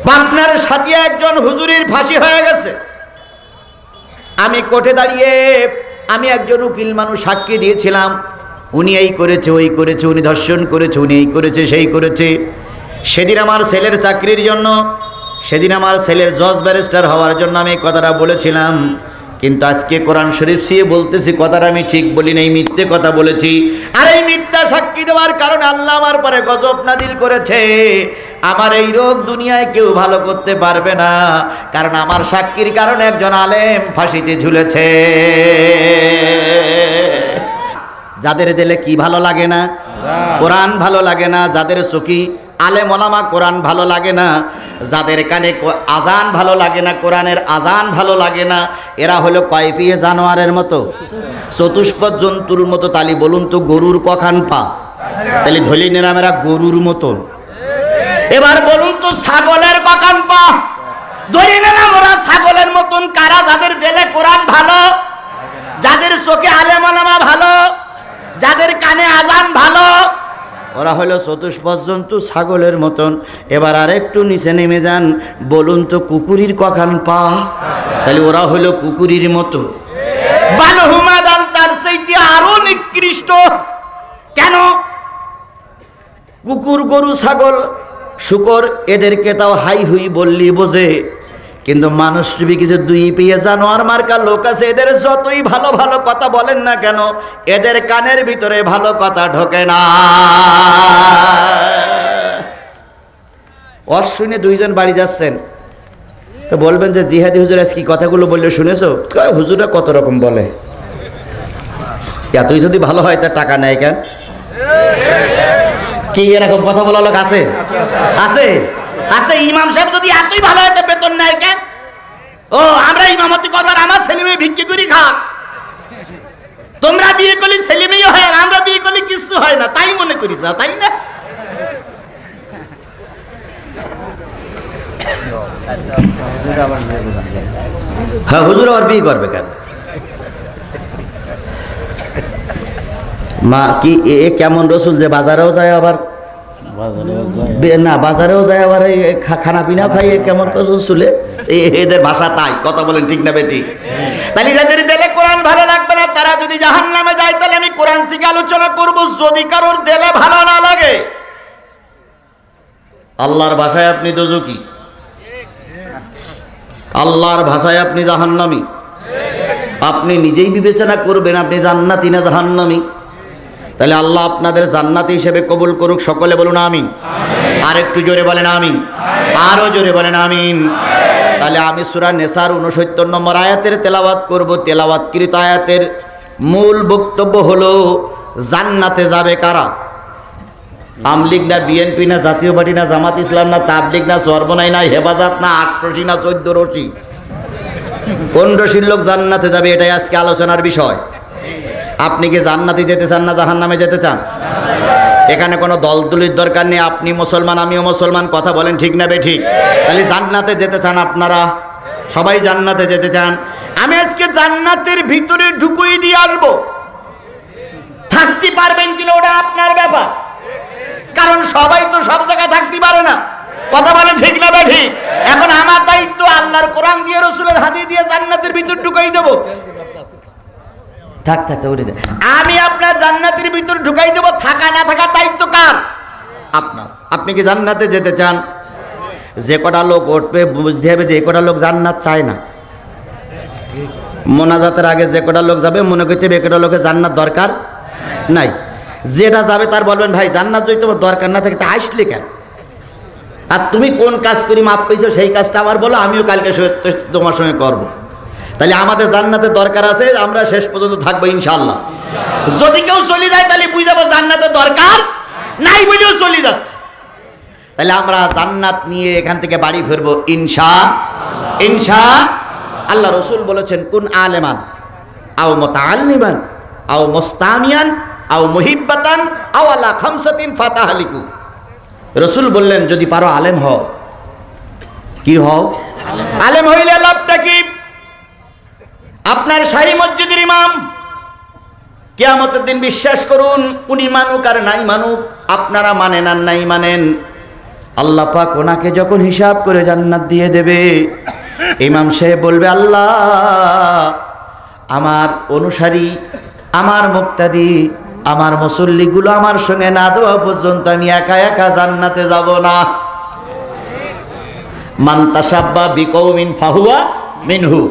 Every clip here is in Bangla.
পাবনার সাথে একজন হুজুরের ফাঁসি হয়ে গেছে। আমি কোর্টে দাঁড়িয়ে আমি একজন উকিল মানুষ সাক্ষী দিয়েছিলাম, উনি এই করেছে ওই করেছে, উনি ধর্ষণ করেছে, উনি এই করেছে সেই করেছে। সেদিন আমার ছেলের চাকরির জন্য, সেদিন আমার ছেলের জজ ব্যারিস্টার হওয়ার জন্য আমি কথাটা বলেছিলাম। কিন্তু আজকে কোরআন শরীফ দিয়ে বলতেছি কথাটা আমি ঠিক বলি নাই, মিথ্যে কথা বলেছি। আর এই মিথ্যা সাক্ষী দেওয়ার কারণে আল্লাহ আমার পরে গজব নাজিল করেছে। আমার এই রোগ দুনিয়ায় কেউ ভালো করতে পারবে না, কারণ আমার সাক্ষীর কারণে একজন আলেম ফাঁসিতে ঝুলেছে। যাদের দিলে কি ভালো লাগে না? কোরআন ভালো লাগে না। যাদের চোখে আলেম ওলামা কোরআন ভালো লাগে না, যাদের কানে আজান ভালো লাগে না, কোরআনের আজান ভালো লাগে না, এরা হলো কয়ফিয়ে জানোয়ারের মতো, চতুষ্পদ জন্তুর মতো। তালি বলুন তো গরুর কখান পা? তাহলে ধলি নেরামেরা গরুর মতন। এবার বলুন তো ছাগলের কখান পা? ধরি নিলাম ওরা ছাগলের মতন। কারা? যাদের দিলে কোরআন ভালো, যাদের চোখে আলেম ওলামা ভালো, যাদের কানে আজান ভালো, ওরা হলো চতুষ্পদ জন্তু ছাগলের মতন। এবার আর একটু নিচে নেমে যান, বলুন তো কুকুরির কখান পা? তাহলে ওরা হলো কুকুরির মতো। বালহুমাদাল, তার চাইতে আরো নিকৃষ্ট। কেন? কুকুর, গরু, ছাগল, শুকর এদেরকে তাও হাই হুই বললি বোঝে, কিন্তু মানুষ কিছু দুই পেয়ে জানোয়ার মার্কা লোক আছে, এদের যতই ভালো ভালো কথা বলেন না কেন, এদের কানের ভিতরে ভালো কথা ঢোকে না। অশ্বিনে দুইজন বাড়ি যাচ্ছেন, তো বলবেন যে জিহাদি হুজুর আজ কি কথাগুলো বললে শুনেছো? হুজুরা কত রকম বলে, এতই যদি ভালো হয় তার টাকা নেয় কেন? কি এরকম কথা বলা লোক আছে? আছে আছে। ইমাম সাহেব যদি এতই ভালো হয় তো বেতন নেয় কেন? ও আমরা ইমামতি করবার, আমার ছেলে মেয়ে ভিক্ষি করি খা। তোমরা বিয়ে করলে ছেলে মেয়ে হয়, আমরা বিয়ে করলে কিছু হয় না, তাই মনে করি, তাই না? হ্যাঁ, হুজুর আবার বিয়ে করবে কেন? মা কি এ কেমন রসুল যে বাজারেও যায় আবার না, বাজারেও যায় আবার খানা পিনাও খাই, কেমন রসুলে? এদের ভাষা তাই, কথা বলেন ঠিক না বেটি? তাহলে যাদের দিলে কোরআন ভালো লাগবে না, তারা যদি জাহান্নামে যায়, তাহলে আমি কোরআন থেকে আলোচনা করব। যদি কারোর দিলে ভালো না লাগে, আল্লাহর ভাষায় আপনি দোজখী, আল্লাহর ভাষায় আপনি জাহান্নামী। আপনি নিজেই বিবেচনা করবেন আপনি জান্নাতি না জাহান্নামী। তাহলে আল্লাহ আপনাদের জান্নাতি হিসেবে কবুল করুক। সকলে বলুন আমিন। আর একটু জোরে বলেন আমিন, আরো জোরে বলেন আমিন। তাহলে আমি সূরা নেসার 69 নম্বর আয়াতের তেলাওয়াত করব। তেলাওয়াতকৃত আয়াতের মূল বক্তব্য হলো জান্নাতে যাবে কারা? আমলিগ না, বিএনপি না, জাতীয় পার্টি না, জামাত ইসলাম না, তাবলিগ না, সর্বনাই না, হেফাজত না, 8 রশি না 14 রশি? কোন রশির লোক জান্নাতে যাবে? এটাই আজকে আলোচনার বিষয়। আপনি কি জান্নাতে যেতে চান না জাহান্নামে যেতে চান? এখানে কোনো দলদলির দরকার নেই। আপনি মুসলমান, আমিও মুসলমান, কথা বলেন ঠিক না বেঠিক? তাহলে জান্নাতে যেতে চান আপনারা? সবাই জান্নাতে যেতে চান। আমি আজকে জান্নাতের ভিতরে ঢুকুই দিয়ে আসবো। থাকতে পারবেন কিনা ওটা আপনার ব্যাপার, কারণ সবাই তো সব জায়গায় থাকতে পারে না, কথা বলেন ঠিক না বেঠিক? এখন আমার দায়িত্ব আল্লাহর কোরআন দিয়ে, রসুলের হাদিস দিয়ে জান্নাতের ভিতর ঢুকাই দেবো। থাক থাক উঠে দে, আমি আপনার জান্নাতের ভিতর ঢুকাই দেবো। থাকা না থাকার দায়িত্ব কার? আপনার। আপনি কি জান্নাতে যেতে চান? যে কটা লোক উঠবে বুঝতে হবে যে কটা লোক জান্নাত চায় না। মোনাজাতের আগে যে কটা লোক যাবে মনে করতে হবে কটা লোকের জান্নাত দরকার নাই। যেটা যাবে তার বলবেন ভাই জান্নাত যদি তোমার দরকার না থাকে তা আসলে কেন? আর তুমি কোন কাজ করি মাপ পেয়েছো সেই কাজটা আমার বলো, আমিও কালকে তোমার সঙ্গে করবো। তাহলে আমাদের জান্নাতের দরকার আছে, আমরা শেষ পর্যন্ত থাকবো ইনশাআল্লাহ। যদি কেউ চলে যায় তাহলে বুঝে যাবো জান্নাতের দরকার নাই বলেও চলে যাচ্ছে। তাহলে আমরা জান্নাত নিয়ে এখান থেকে বাড়ি ফিরবো ইনশাআল্লাহ। আল্লাহ রসুল বলেছেন কুন আলেমান আও মুতাআল্লিমান আও মুস্তামিয়ান আও মুহিব্বাতান আও আলা খামসাতিন ফাতাহালিকু। রসুল বললেন যদি পারো আলেম হও। কি হও? আলেম হইলে লাভটা কি? আপনার শাহী মসজিদের ইমাম কিয়ামতের দিন বিশ্বাস করুন, উনি মানুক আর নাই মানুক, আপনারা মানেন আর নাই মানেন, আল্লাহ পাক ওনাকে যখন হিসাব করে জান্নাত দিয়ে দেবে, ইমাম সাহেব বলবে, আল্লাহ আমার অনুসারী, আমার মুক্তাদি, আমার মুসল্লিগুলো আমার সঙ্গে না দেওয়া পর্যন্ত আমি একা একা জান্নাতে যাব না। মান তাসাব্বা বিকৌমিন ফাহুয়া মিনহু,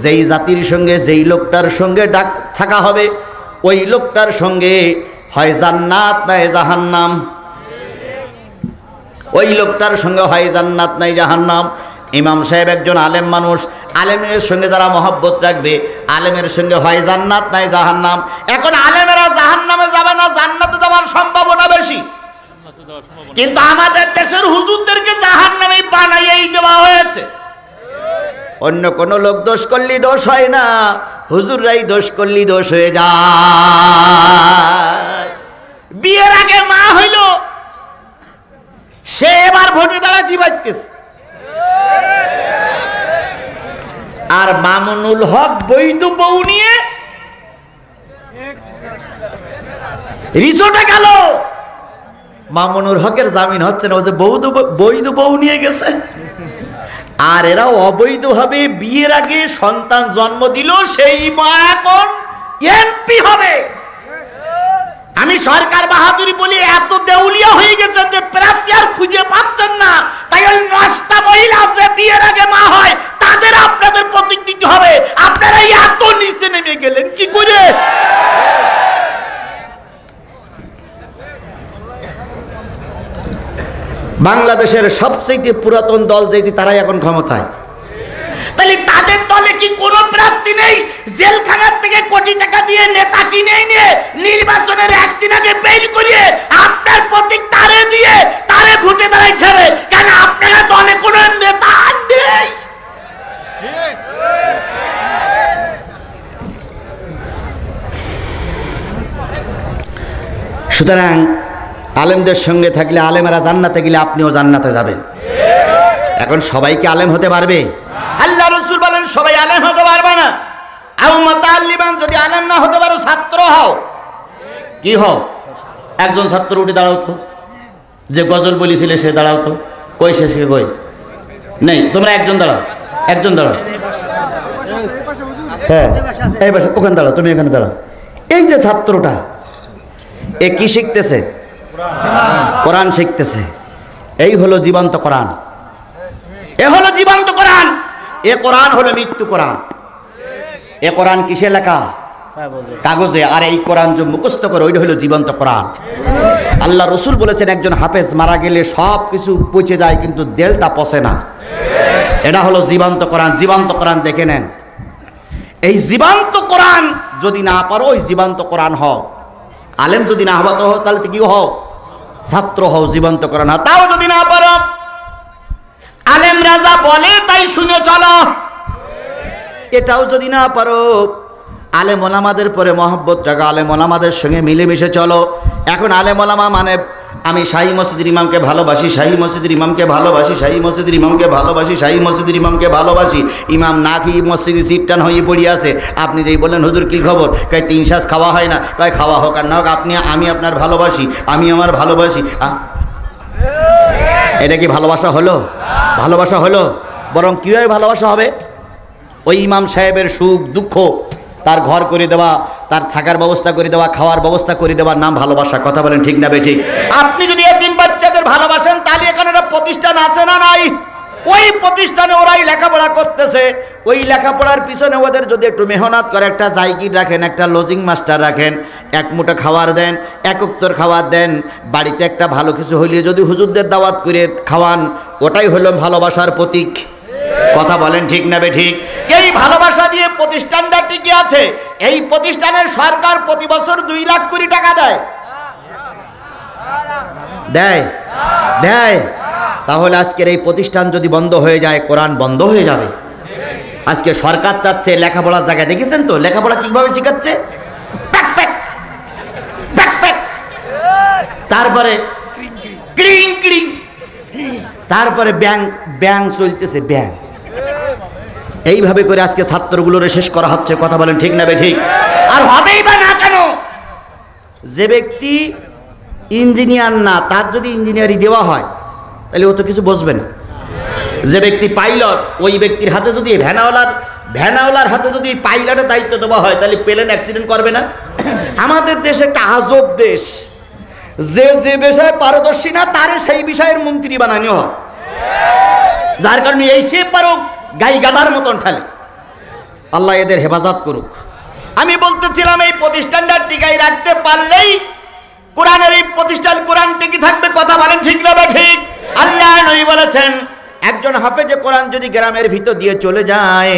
যেই জাতির সঙ্গে যেই লোকটার সঙ্গে ডাক থাকা হবে, ওই লোকটার সঙ্গে হয় জান্নাত নাই জাহান্নাম, ওই লোকটার সঙ্গে হয় জান্নাত নাই জাহান্নাম। ইমাম সাহেব একজন আলেম মানুষ, আলেমের সঙ্গে যারা মহব্বত রাখবে, আলেমের সঙ্গে হয় জান্নাত নাই জাহান্নাম। এখন আলেমেরা জাহান্নামে যাবে না, জান্নাতে যাওয়ার সম্ভাবনা বেশি, কিন্তু আমাদের দেশের হুজুরদেরকে জাহান্নামে বানাইয়েই দেওয়া হয়েছে। অন্য কোন লোক দোষ করলে দোষ হয় না, হুজুররাই দোষ করলে দোষ হয়ে যায়। বিয়ের আগে মা হইল, সে এবার ভোটে দাঁড়াতে পারতেছে, আর মামুনুল হক বৈধ বউ নিয়ে রিসোর্টে গেল। মামুনুল হকের জামিন হচ্ছে না, ও যে বৈধ বউ নিয়ে গেছে। আর এরা অবৈধভাবে বিয়ের আগে সন্তান জন্ম দিল, সেই মা এখন এমপি হবে। আমি সরকার বাহাদুরি বলি, এত দেউলিয়া হয়ে গেছেন যে প্রার্থী আর খুঁজে পাচ্ছেন না। তাই ওই 9টা মহিলা আছে বিয়ের আগে মা হয়, তাদের আপনাদের প্রতীক দিতে হবে। আপনারা এত নিচে নেমে গেলেন কি করে? বাংলাদেশের সবচেয়ে পুরাতন দল যেটি, তারাই এখন ক্ষমতায়। তাহলে তাদের দলে কি কোনো প্রার্থী নেই? জেলখানার থেকে কোটি টাকা দিয়ে নেতা কিনে নিয়ে নির্বাচনের একদিন আগে বের করিয়ে আপনার প্রতীক তারে দিয়ে তারে ভোটে দাঁড়াইতে হবে। কেন আপনারা দলে কোনো নেতা নেই? সুতরাং আলেমদের সঙ্গে থাকলে, আলেমেরা জান্নাতে গেলে আপনিও জান্নাতে যাবেন। এখন সবাইকে আলেম হতে পারবে? আল্লাহ রাসূল বলেন সবাই আলেম হতে পারবে না। আও মুতাআল্লিমান, যদি আলেম না হতে পারো ছাত্র হও। কি হও? একজন ছাত্র উঠে দাঁড়াও তো, যে গজল বলেছিলে সে দাঁড়াও তো। কই সে কই? নেই, তোমরা একজন দাঁড়াও, একজন দাঁড়াও। হ্যাঁ, এই পাশে ওখানে দাঁড়াও, তুমি এখানে দাঁড়াও। এই যে ছাত্রটা, এ কি শিখতেছে? কোরআন শিখতেছে। এই হলো জীবন্ত কোরআন, এ হলো জীবন্ত কোরআন। এ কোরআন হলো মৃত্যু কোরআন। এ কোরআন কিসে লেখা? কাগজে। আর এই কোরআন যে মুখস্থ করে, ওইটা হলো জীবন্ত কোরআন। আল্লাহ রসুল বলেছেন, একজন হাফেজ মারা গেলে সব কিছু পচে যায়, কিন্তু দেলটা পচে না। এটা হলো জীবন্ত কোরআন। জীবন্ত কোরআন দেখে নেন। এই জীবন্ত কোরআন যদি না পারো, ওই জীবন্ত কোরআন হও। আলেম যদি না হওয়া তো তাহলে কি হও? ছাত্র হও, জীবন্ত কোরআন হও। তাও যদি না পারো, আলেম রাজা বলে তাই শুনে চলো। এটাও যদি না পারো, আলেম ওলামাদের পরে মহব্বত রাখো, আলেম ওলামাদের সঙ্গে মিলেমিশে চলো। এখন আলেম ওলামা মানে আমি শাহী মসজিদের ইমামকে ভালোবাসি, শাহী মসজিদের ইমামকে ভালোবাসি, শাহী মসজিদের ইমামকে ভালোবাসি, শাহী মসজিদের ইমামকে ভালোবাসি। ইমাম না খেয়ে মসজিদে সিটটান হয়ে পড়ে আছে। আপনি যেই বললেন হুজুর কি খবর, কয় 3 শ্বাস খাওয়া হয় না। কয় খাওয়া হোক আর না হোক, আমি আপনার ভালোবাসি, আমি আমার ভালোবাসি। এটা কি ভালোবাসা হলো? ভালোবাসা হলো? বরং কীভাবে ভালোবাসা হবে? ওই ইমাম সাহেবের সুখ দুঃখ, তার ঘর করে দেওয়া, তার থাকার ব্যবস্থা করে দেওয়া, খাওয়ার ব্যবস্থা করে দেওয়ার নাম ভালোবাসা। কথা বলেন ঠিক না বেঠিক? আপনি যদি এতিম বাচ্চাদের ভালোবাসেন, তাহলে এখানে একটা প্রতিষ্ঠান আছে না নাই? ওই প্রতিষ্ঠানে ওরাই লেখাপড়া করতেছে। ওই লেখাপড়ার পিছনে ওদের যদি একটু মেহনত করে, একটা জায়গি রাখেন, একটা লজিং মাস্টার রাখেন, এক মুঠো খাবার দেন, এক উক্তর খাবার দেন, বাড়িতে একটা ভালো কিছু হইলে যদি হুজুরদের দাওয়াত করে খাওয়ান, ওটাই হলো ভালোবাসার প্রতীক। কথা বলেন ঠিক না বেঠিক? এই ভালোবাসা দিয়ে প্রতিষ্ঠানটা টিকে আছে। এই প্রতিষ্ঠানের সরকার প্রতি বছর 2 লাখ কোটি টাকা দেয়। দেয় দেয় তাহলে আজকের এই প্রতিষ্ঠান যদি বন্ধ হয়ে যায়, কোরআন বন্ধ হয়ে যাবে। আজকে সরকার চাচ্ছে লেখাপড়ার জায়গায়, দেখেছেন তো লেখাপড়া কিভাবে শেখাচ্ছে? তারপরে ক্রিং ক্রিং, তারপরে ব্যাং চলতেছে, ব্যাং। এইভাবে করে আজকে ছাত্রগুলোরে শেষ করা হচ্ছে। কথা বলেন ঠিক না বেঠিক? আর হবেই বা না কেন? যে ব্যক্তি ইঞ্জিনিয়ার না, তার যদি ইঞ্জিনিয়ারিং দেওয়া হয়, তাহলে ও তো কিছু বুঝবে না। যে ব্যক্তি পাইলট, ওই ব্যক্তির হাতে যদি ভ্যানাওয়ালার হাতে যদি পাইলটের দায়িত্ব দেওয়া হয়, তাহলে প্লেন অ্যাক্সিডেন্ট করবে না? আমাদের দেশ একটা আজব দেশ, যে যে বিষয়ে পারদর্শী না তারে সেই বিষয়ের মন্ত্রী বানানো হয়, যার কারণে এই সে পারুক গাই গাদার মতন ঠালে। আল্লাহ এদের হেফাজত করুক। আমি বলতেছিলাম এই প্রতিষ্ঠানটা টিকাই রাখতে পারলেই কোরআনের এই প্রতিষ্ঠান কোরআন টিকে থাকবে। কথা বলেন ঠিক না ঠিক? আল্লাহ নবী বলেছেন একজন হাফেজে কোরআন যদি গ্রামের ভিতর দিয়ে চলে যায়,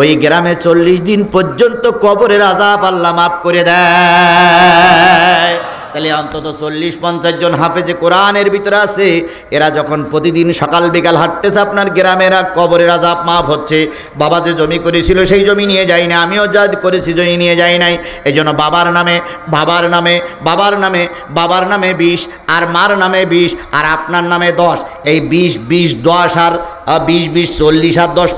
ওই গ্রামে 40 দিন পর্যন্ত কবরের আযাব আল্লাহ মাফ করে দেয়। তাহলে অন্তত 40-50 জন হাফেজে কোরআনের ভিতরে আছে, এরা যখন প্রতিদিন সকাল বিকাল হাঁটতেছে আপনার গ্রামেরা কবরের আযাব মাফ হচ্ছে। বাবা যে জমি করেছিল সেই জমি নিয়ে যাই না, আমিও যা করেছি জমি নিয়ে যাই নাই, এই জন্য বাবার নামে 20 আর মার নামে 20 আর আপনার নামে 10, এই 20 10 আর 20 40 আর 10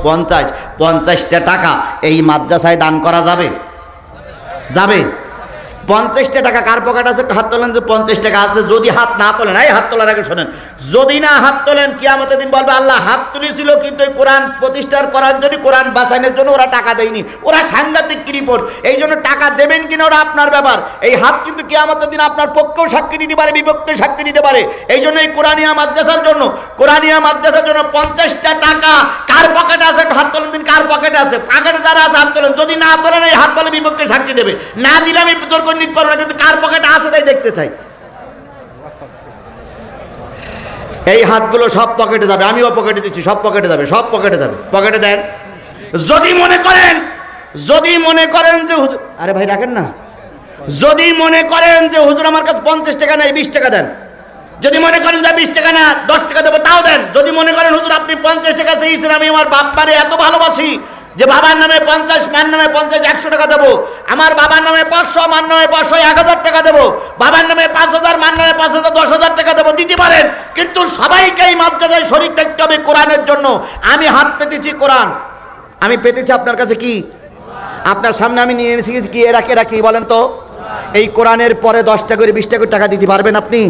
50টা টাকা এই মাদ্রাসায় দান করা যাবে? 50টা টাকা কার পকেট আছে? হাত তোলেন যে 50 টাকা আছে। যদি হাত না তোলেন, এই হাত তোলার আগে শোনেন, যদি না হাত তোলেন কিয়ামতের দিন বলবে আল্লাহ হাত তুলেছিল কিন্তু এই কোরআন প্রতিষ্ঠার করার জন্য, কোরআন বাঁচানোর জন্য ওরা টাকা দেয়নি, ওরা সাংঘাতিক রিপোর্ট, এই জন্য টাকা দেবেন কিনা ওরা আপনার ব্যাপার। এই হাত কিন্তু কিয়ামতের দিন আপনার পক্ষেও সাক্ষী দিতে পারে, বিপক্ষে সাক্ষী দিতে পারে। এই জন্য এই কোরআনিয়া মাদ্রাসার জন্য 50টা টাকা কার পকেটে আছে? হাত তোলেন দিন, কার পকেটে আছে? পকেটে যারা আছে হাত তোলেন। যদি না তোলেন এই হাত বলে বিপক্ষে সাক্ষী দেবে, না দিলে আমি জোর করে নিতে পারবো না, কিন্তু কার পকেটে আছে তাই দেখতে চাই। এই হাতগুলো সব পকেটে যাবে, আমিও পকেটে দিচ্ছি, সব পকেটে যাবে, সব পকেটে যাবে। পকেটে দেন। যদি মনে করেন যে হুজুর, আরে ভাই রাখেন না, যদি মনে করেন যে হুজুর আমার কাছে 50 টাকা নেই, 20 টাকা দেন। যদি মনে করেন যে 20 টাকা না 10 টাকা দেবো, তাও দেন। যদি মনে করেন হুজুর আপনি 50 টাকা চেয়েছেন, আমি আমার বাপ মারে এত ভালোবাসি যে বাবার নামে 50, মার নামে 50, 100 টাকা দেবো। আমার বাবার নামে 500, মার নামে 500, 1000 টাকা দেবো। বাবার নামে 5000, মার নামে 5000, 10,000 টাকা দেবো, দিতে পারেন। কিন্তু সবাইকে এই মাদ্রাসায় শরীক থাকতে হবে কোরআনের জন্য। আমি হাত পেতেছি কোরআন, আমি পেতেছি আপনার কাছে কি? আপনার সামনে আমি নিয়ে এনেছি কি? এরা কি বলেন তো? এই কোরআনের পরে 10 টাকা করে 20 টাকা টাকা দিতে পারবেন আপনি?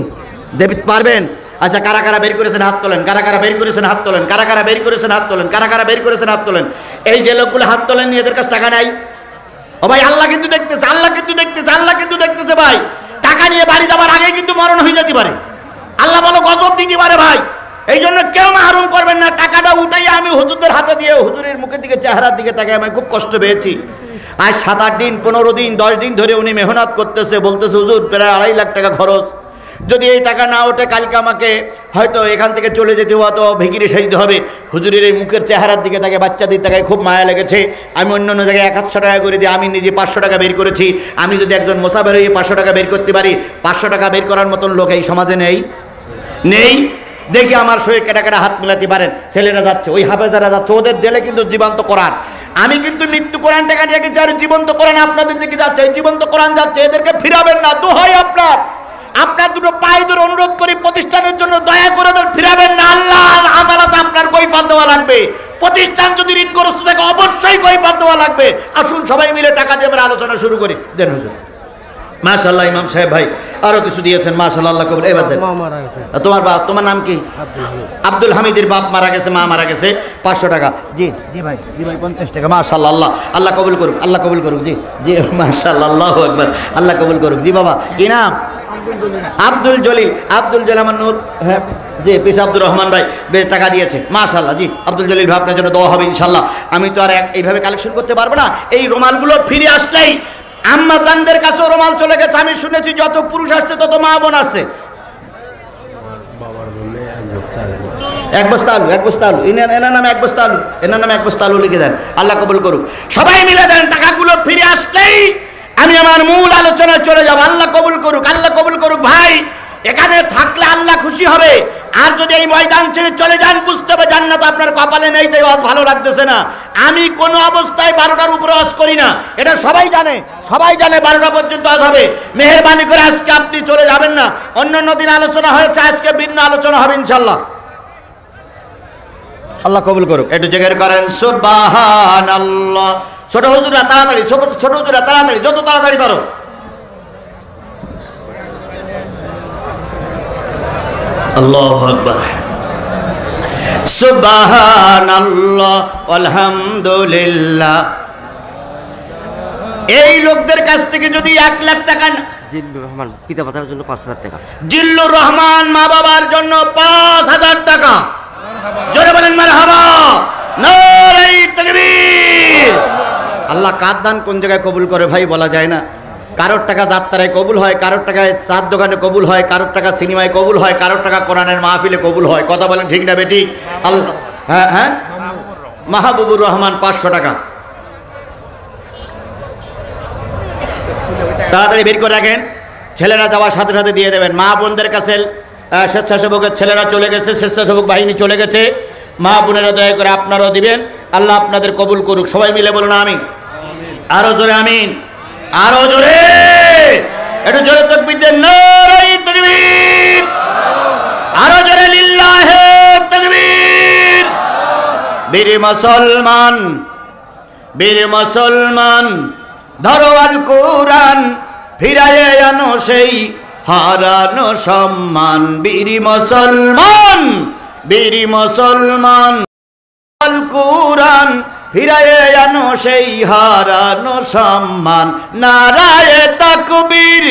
দেবে পারবেন? আচ্ছা, কারা কারা বের করেছেন হাত তোলেন, কারা কারা বের করেছেন হাত তোলেন, কারা কারা বের করেছেন হাত তোলেন, কারা কারা বের করেছেন হাত তোলেন। এই যে লোকগুলো হাত তোলেন এদের কাছে টাকা নাই। ও ভাই আল্লাহ কিন্তু দেখতেছে, আল্লাহ কিন্তু দেখতেছে, আল্লাহ কিন্তু দেখতেছে ভাই। টাকা নিয়ে বাড়ি যাবার আগে কিন্তু মরণ হয়ে যেতে পারে, আল্লাহ বলো গজব দিতে পারে ভাই। এই জন্য কেউ মাহরুম করবেন না। টাকাটা উঠাইয়া আমি হুজুরদের হাতে দিয়ে হুজুরের মুখের দিকে, চেহারার দিকে তাকে আমি খুব কষ্ট পেয়েছি। আজ 7-8 দিন 15 দিন 10 দিন ধরে উনি মেহনত করতেছে, বলতেছে হুজুর প্রায় 2.5 লাখ টাকা খরচ। যদি এই টাকা না ওঠে কালকে আমাকে হয়তো এখান থেকে চলে যেতে হতো, ভিকিরে সাজতে হবে। হুজুরের এই মুখের চেহারার দিকে তাকে, বাচ্চাদের টাকায় খুব মায়া লেগেছে। আমি অন্য অন্য জায়গায় 100 টাকা করে দিই, আমি নিজে 500 টাকা বের করেছি। আমি যদি একজন মোসাফের হয়ে 500 টাকা বের করতে পারি, 500 টাকা বের করার মতন লোক এই সমাজে নেই। দেখি আমার সঙ্গে কেটা কেটা হাত মেলাতে পারেন। ছেলেরা যাচ্ছে, ওই হাফেজারা যাচ্ছে, ওদের দিলে কিন্তু জীবন্ত কোরআন। আমি কিন্তু মৃত্যু কোরআন টাকা রেখেছি, আর জীবন্ত কোরআন আপনাদের দিকে যাচ্ছে, এই জীবন্ত কোরআন যাচ্ছে। এদেরকে ফিরাবেন না, দোহাই আপনার দুটো পায়ে ধরে অনুরোধ করি, প্রতিষ্ঠানের জন্য দয়া করে ওদের ফিরাবেন না। আল্লাহর আদালতে আপনার কৈফিয়ত দেওয়া লাগবে। প্রতিষ্ঠান যদি ঋণগ্রস্ত থাকে অবশ্যই কৈফিয়ত দেওয়া লাগবে। আসুন সবাই মিলে টাকা দিয়ে আমরা আলোচনা শুরু করি। দেন হুজুর। মাশাআল্লাহ ইমাম সাহেব ভাই আরো কিছু দিয়েছেন, মাশাআল্লাহ, আল্লাহ কবুল। এবার দেন। তোমার বাপ, তোমার নাম কি? আব্দুল হামিদের বাপ মারা গেছে, মা মারা গেছে। 500 টাকা। জি ভাই 50 টাকা। মাশাআল্লাহ, আল্লাহ কবুল করুক, আল্লাহ কবুল করুক। জি মাশাআল্লাহ, আল্লাহু আকবার, আল্লাহ কবুল করুক। জি বাবা কি নাম? আব্দুল জলিল আমার নূর। হ্যাঁ জি, পিস আব্দুর রহমান ভাই টাকা দিয়েছে, মাশাআল্লাহ। জি আব্দুল জলিল ভাই আপনার জন্য দোয়া হবে ইনশাআল্লাহ। আমি তো আর এইভাবে কালেকশন করতে পারবো না। এই রুমালগুলো ফিরে আসলেই আম্মা জানদের কাছেও রুমাল চলে গেছে। আমি শুনেছি যত পুরুষ আসছে তত মা বোন আসছে। এক বস্তা আলু এনার নামে 1 বস্তা আলু, এনার নামে 1 বস্তা আলু লিখে দেন, আল্লাহ কবুল করুক। সবাই মিলে দেন। টাকাগুলো ফিরে আসলেই আমি আমার মূল আলোচনায় চলে যাব। আল্লাহ কবুল করুক, আল্লাহ কবুল করুক। ভাই এখানে থাকলে আল্লাহ খুশি হবে, আর যদি এই ময়দান ছেড়ে চলে যান বুঝতে হবে জান্নাত আপনার কপালে নেই, তাই ওয়াজ ভালো লাগতেছে না। আমি কোনো অবস্থায় 12টার উপরে ওয়াজ করি না, এটা সবাই জানে 12টা পর্যন্ত ওয়াজ হবে। মেহেরবানি করে আজকে আপনি চলে যাবেন না। অন্যান্য দিন আলোচনা হয়েছে, আজকে ভিন্ন আলোচনা হবে ইনশাআল্লাহ। আল্লাহ কবুল করুক। একটু জিকির করেন সুবহানাল্লাহ। ছোট হুজুরা তাড়াতাড়ি, ছোট হুজুরা তাড়াতাড়ি, যত তাড়াতাড়ি পারো। আল্লাহু আকবার। সুবহানাল্লাহ আলহামদুলিল্লাহ। এই লোকদের কাছ থেকে যদি 1 লাখ টাকা, জিল্লুর রহমান পিতা মাতার জন্য 5,000 টাকা, জিল্লুর রহমান মা বাবার জন্য 5,000 টাকা, জোরে বলেন মারহাবা, নারে তাকবীর। আল্লাহ কার দান কোন জায়গায় কবুল করে ভাই বলা যায় না। কারোর টাকা যাত্রায় কবুল হয়, কারোর টাকা চার দোকানে কবুল হয়, কারোর টাকা সিনেমায় কবুল হয়, কারোর টাকা কোরআনের মাহফিলে কবুল হয়। কথা বলেন ঠিক না বেঠিক? আল্লাহ, হ্যাঁ হ্যাঁ, মাহবুবুর রহমান 500 টাকা। তাড়াতাড়ি বের করে রাখেন, ছেলেরা যাওয়ার সাথে সাথে দিয়ে দেবেন। মা বোনদের কাছে স্বেচ্ছাসেবকের ছেলেরা চলে গেছে, স্বেচ্ছাসেবক বাহিনী চলে গেছে, মা বোনেরা দয়া করে আপনারাও দিবেন। আল্লাহ আপনাদের কবুল করুক। সবাই মিলে বলুন আমিন। আরো জোরে আমিন, আরো জোরে, একটু জোরে তাকবীর দেন, নারে তাকবীর, আরো জোরে লিল্লাহে তাকবীর। বীর মুসলমান, বীর মুসলমান, ধরো আল কোরআন, ফিরায়ে আনো সেই হারানো সম্মান। বীর মুসলমান, বীর মুসলমান, আল কোরআন, ফিরায়ে আনো সেই হারানো সম্মান। নারায়ে তাকবীর,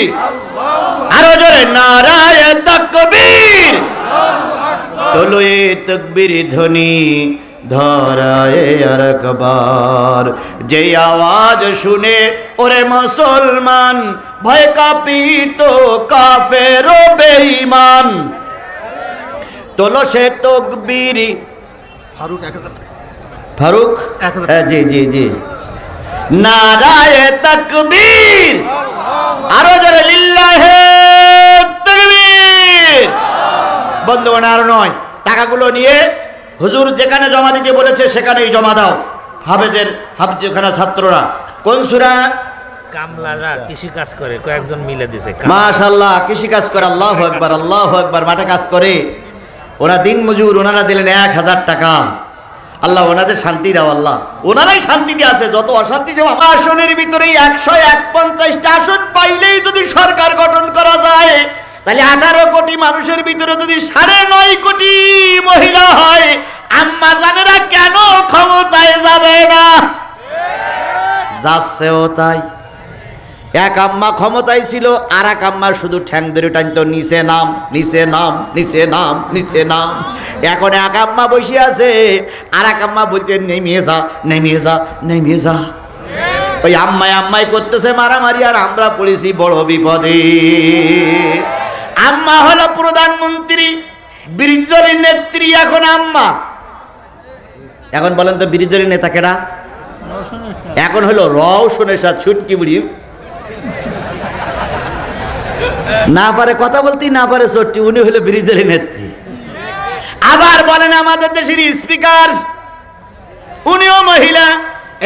আরো জোরে নারায়ে তাকবীর। তোলো এ তাকবীর ধ্বনি ধরায়ে আরেকবার। যে আওয়াজ শুনে ওরে মুসলমান, ভয় কাঁপিত কাফের ও বেঈমান। তোলো সে তাকবীর। ফারুক, ফারুক, জি জি জি, নারায়ে তাকবীর, আরো জোরে লিল্লাহে তাকবীর। বন্ধুগণ আর নয়, টাকাগুলো নিয়ে হুজুর যেখানে জমা দিতে বলেছে সেখানেই জমা দাও। হাফজেখানা ছাত্ররা কোন সূরা? কামলারা কৃষি কাজ করে, কয়েকজন মিলে দিয়েছে। মাশাআল্লাহ, কৃষি কাজ করে। আল্লাহু আকবার, আল্লাহু আকবার। মাঠে কাজ করে ওরা দিন মজুর, ওনারা দিলেন 1000 টাকা। আল্লাহ ওনাদের শান্তি দাও, আল্লাহ ওনারাই শান্তিতে আছে, যত অশান্তি যে। আসনের ভিতরে 151টা আসন পাইলেই যদি সরকার গঠন করা যায়, তাহলে 18 কোটি মানুষের ভিতরে যদি 9.5 কোটি মহিলা হয়, আম্মা জানেরা কেন ক্ষমতায় যাবে না? যাচ্ছেও তাই। এক আম্মা ক্ষমতায় ছিল, আর এক আম্মা শুধু ঠ্যাং ধরে টানতো, নিচে নাম, নিচে নাম, নিচে নাম, নিচে নাম। এখন এক আম্মা বসে আছে, আর এক আম্মা বলতে নেমে যা, নেমে যা, নেমে যা। ওই আম্মাই আম্মাই করতেছে মারামারি, আর আমরা পড়েছি বড় বিপদে। আম্মা হলো প্রধানমন্ত্রী, বিরোধী দলের নেত্রী, এখন আম্মা। এখন বলেন তো বিরোধী দলের নেতা কেডা? এখন হলো রওশনের সাথে ছুটকি বুড়ি, না পারে কথা বলতে, না পারে চট্টি, উনি হলো বিরোধী দলের নেত্রী। আবার বলেন আমাদের দেশের স্পিকার, উনিও মহিলা।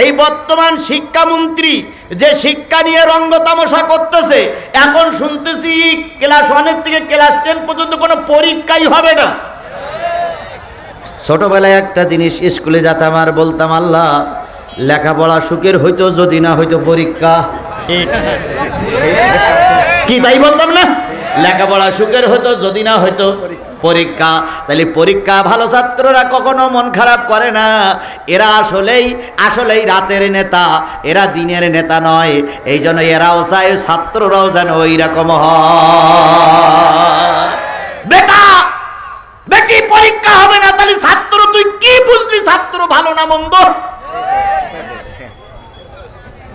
এই বর্তমান শিক্ষামন্ত্রী যে শিক্ষা নিয়ে রঙ্গ তামাশা করতেছে, এখন শুনতেছি ক্লাস 1 থেকে ক্লাস 10 পর্যন্ত কোনো পরীক্ষাই হবে না। ছোটবেলায় একটা জিনিস স্কুলে যেতাম আর বলতাম, আল্লাহ লেখাপড়া সুখের হইতো যদি না হইতো পরীক্ষা। কি তাই বলতাম না? লেখাপড়া সুখের হতো যদি না হইতো পরীক্ষা। তাহলে পরীক্ষা ভালো ছাত্ররা কখনো মন খারাপ করে না। এরা আসলেই রাতের নেতা, এরা দিনের নেতা নয়। এই জন্য এরাও চায় ছাত্ররাও যেন ওই রকম হয়। বেটা বেটি পরীক্ষা হবে না, তাহলে ছাত্র তুই কি বুঝলি ছাত্র ভালো না মন্দ?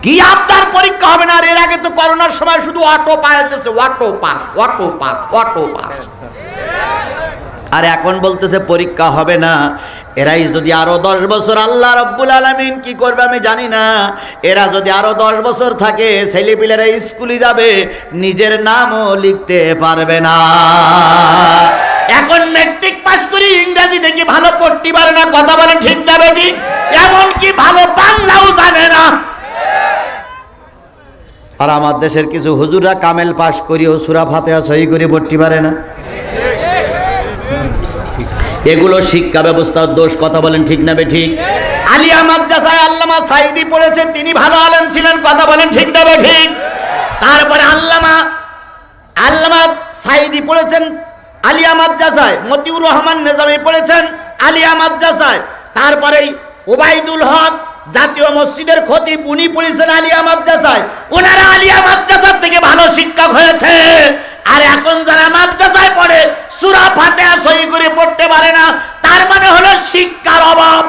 কি আপনার পরীক্ষা হবে না? আর এর আগে তো করোনার সময় শুধু অটো পাস দিয়েছে, auto pass, auto pass, auto pass. আর এখন বলতেছে পরীক্ষা হবে না। এরাই যদি আরো 10 বছর, আল্লাহ রাব্বুল আলামিন কি করবে আমি জানি না। এরা যদি আরো 10 বছর থাকে, ছেলেপিলেরা স্কুলে যাবে, নিজের নামও লিখতে পারবে না। এখন ম্যাট্রিক পাস করে ইংরেজি দেখি ভালো পড়তে পারে না। কথা বলেন ঠিক না বেটি? এমনকি ভালো বাংলাও জানে না। আর আমার দেশের কিছু হুজুররা কামেল পাস করিও সূরা ফাতিহা সহি করে পড়তে পারে না। এগুলো শিক্ষা ব্যবস্থার দোষ। কথা বলেন ঠিক না বেঠিক? আলিয়া মাদ্রাসায় আল্লামা সাইদি পড়েছেন, তিনি ভালো আলেম ছিলেন। কথা বলেন ঠিক না বেঠিক? তারপরে আল্লামা সাইদি পড়েছেন আলিয়া মাদ্রাসায়, মতিউর রহমান নিজামী পড়েছেন আলিয়া মাদ্রাসায়, তারপরেই ওবাইদুল হক জাতীয় মসজিদের খতিব উনি পড়েছেন আলিয়া মাদ্রাসায়, ওনারা আলিয়া মাদ্রাসার থেকে ভালো শিক্ষক হয়েছে। আর এখন যারা মাদ্রাসায় পড়ে সূরা ফাতিহা সহি করে পড়তে পারে না, তার মানে হলো শিক্ষার অভাব।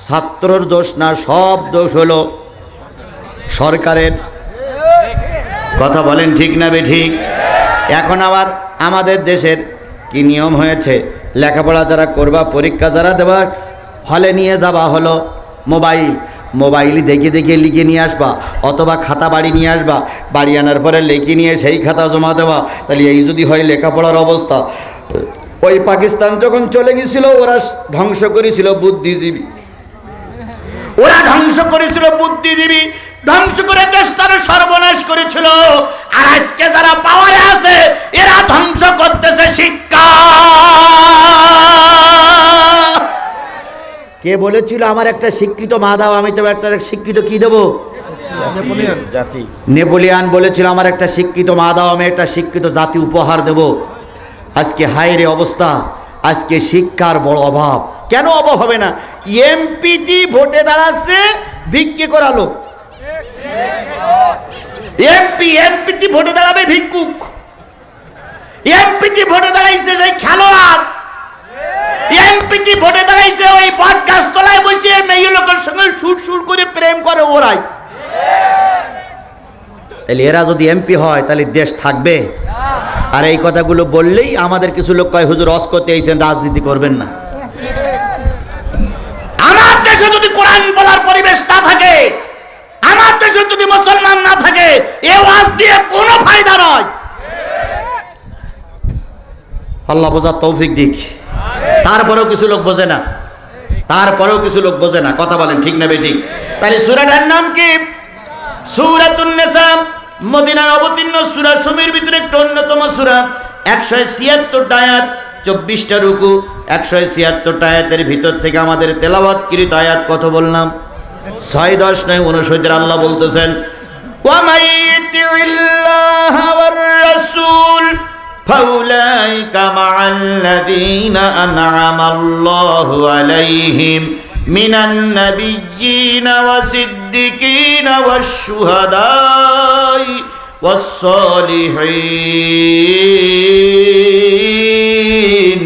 ছাত্রর দোষ না, সব দোষ হলো সরকারের। কথা বলেন ঠিক না বেঠিক? এখন আবার আমাদের দেশের কি নিয়ম হয়েছে, লেখাপড়া যারা করবা, পরীক্ষা যারা দেবা, হলে নিয়ে যাবা হলো মোবাইল দেখে দেখে লিখে নিয়ে আসবা, অথবা খাতা বাড়ি নিয়ে আসবা, বাড়ি আনার পরে লিখে নিয়ে সেই খাতা জমা দেওয়া। তাহলে এই যদি হয় লেখাপড়ার অবস্থা। ওই পাকিস্তান যখন চলে গেছিল, ওরা ধ্বংস করেছিল বুদ্ধিজীবী, ধ্বংস করে দেশটার সর্বনাশ করেছিল। আর আজকে যারা পাওয়ারে আছে এরা ধ্বংস করতেছে শিক্ষা। কে বলেছিল আমার একটা শিক্ষিত মা দাও? আমি তো একটা শিক্ষিত কি দেবো? নেপোলিয়ান বলেছিল আমার একটা শিক্ষিত মা দাও, আমি একটা শিক্ষিত জাতি উপহার দেব। আজকে হায়রে অবস্থা, আজকে শিক্ষার বড় অভাব। কেন অভাব হবে না? এমপিটি ভোটে দাঁড়াচ্ছে ভিক্ষে করা লোক। এমপিটি ভোটে দাঁড়াবে ভিক্ষুক। এমপিটি ভোটে দাঁড়াইছে সেই খেলোয়াড়। এমপিটি ভোটে দাঁড়াইছে ওই বট গাছ তলায় বসে মেয়ে লোকের সঙ্গে সুর করে প্রেম করে ওরাই। তাহলে এরা যদি এমপি হয় তাহলে দেশ থাকবে? আর এই কথাগুলো বললেই আমাদের কিছু লোক কয় হুজুর অস করতে এসেছেন, রাজনীতি করবেন না। আমার দেশে যদি কোরআন বলার পরিবেশ না থাকে, আমার দেশে যদি মুসলমান না থাকে, এ ওয়াজ দিয়ে কোনো ফায়দা নয়। আল্লাহ বোঝার তৌফিক দিক। তারপরেও কিছু লোক বোঝে না, কথা বলেন ঠিক না বেঠিক? তাহলে সূরাটার নাম কি? সূরাতুন নিসা, মদিনায় অবতীর্ণ সূরা সমূহের ভিতরে একটা অন্যতম সূরা। 176টা আয়াত, 24টা রুকু। 176টা আয়াতের ভিতর থেকে আমাদের তেলাওয়াতকৃত আয়াত কত বললাম? 6, 10 নয়, 59 আল্লাহ বলতেছেন ওয়া মাইয়িতিল্লাহা ওয়ার রাসূল ফাউলাইকা মা'আল্লাযীনা আন'আমাল্লাহু আলাইহিম মিনান নাবিয়্যিনা ওয়াস-সিদ্দিকিনা ওয়াশ-শুহাদাই ওয়াস-সালিহিন।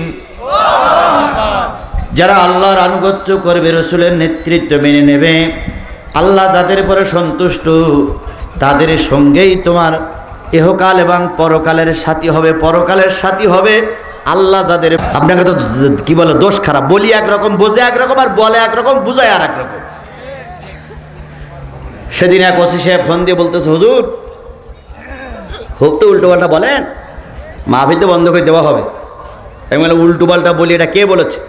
যারা আল্লাহর আনুগত্য করবে, রসুলের নেতৃত্ব মেনে নেবে, আল্লাহ যাদের উপরে সন্তুষ্ট তাদের সঙ্গেই তোমার ইহকাল এবং পরকালের সাথী হবে। পরকালের সাথী হবে আল্লাহ যাদের। আপনাকে তো কি বলে, দোষ খারাপ বলি একরকম, বোঝে একরকম, আর বলে একরকম, বুঝায় আর একরকম। সেদিন এক ওসি সাহেব ফোন দিয়ে বলতেছে, হুজুর খুব তো উল্টো পাল্টা বলেন, মাহফিল তো বন্ধ করে দেওয়া হবে। আমি বললাম উল্টো পাল্টা বলি এটা কে বলেছে?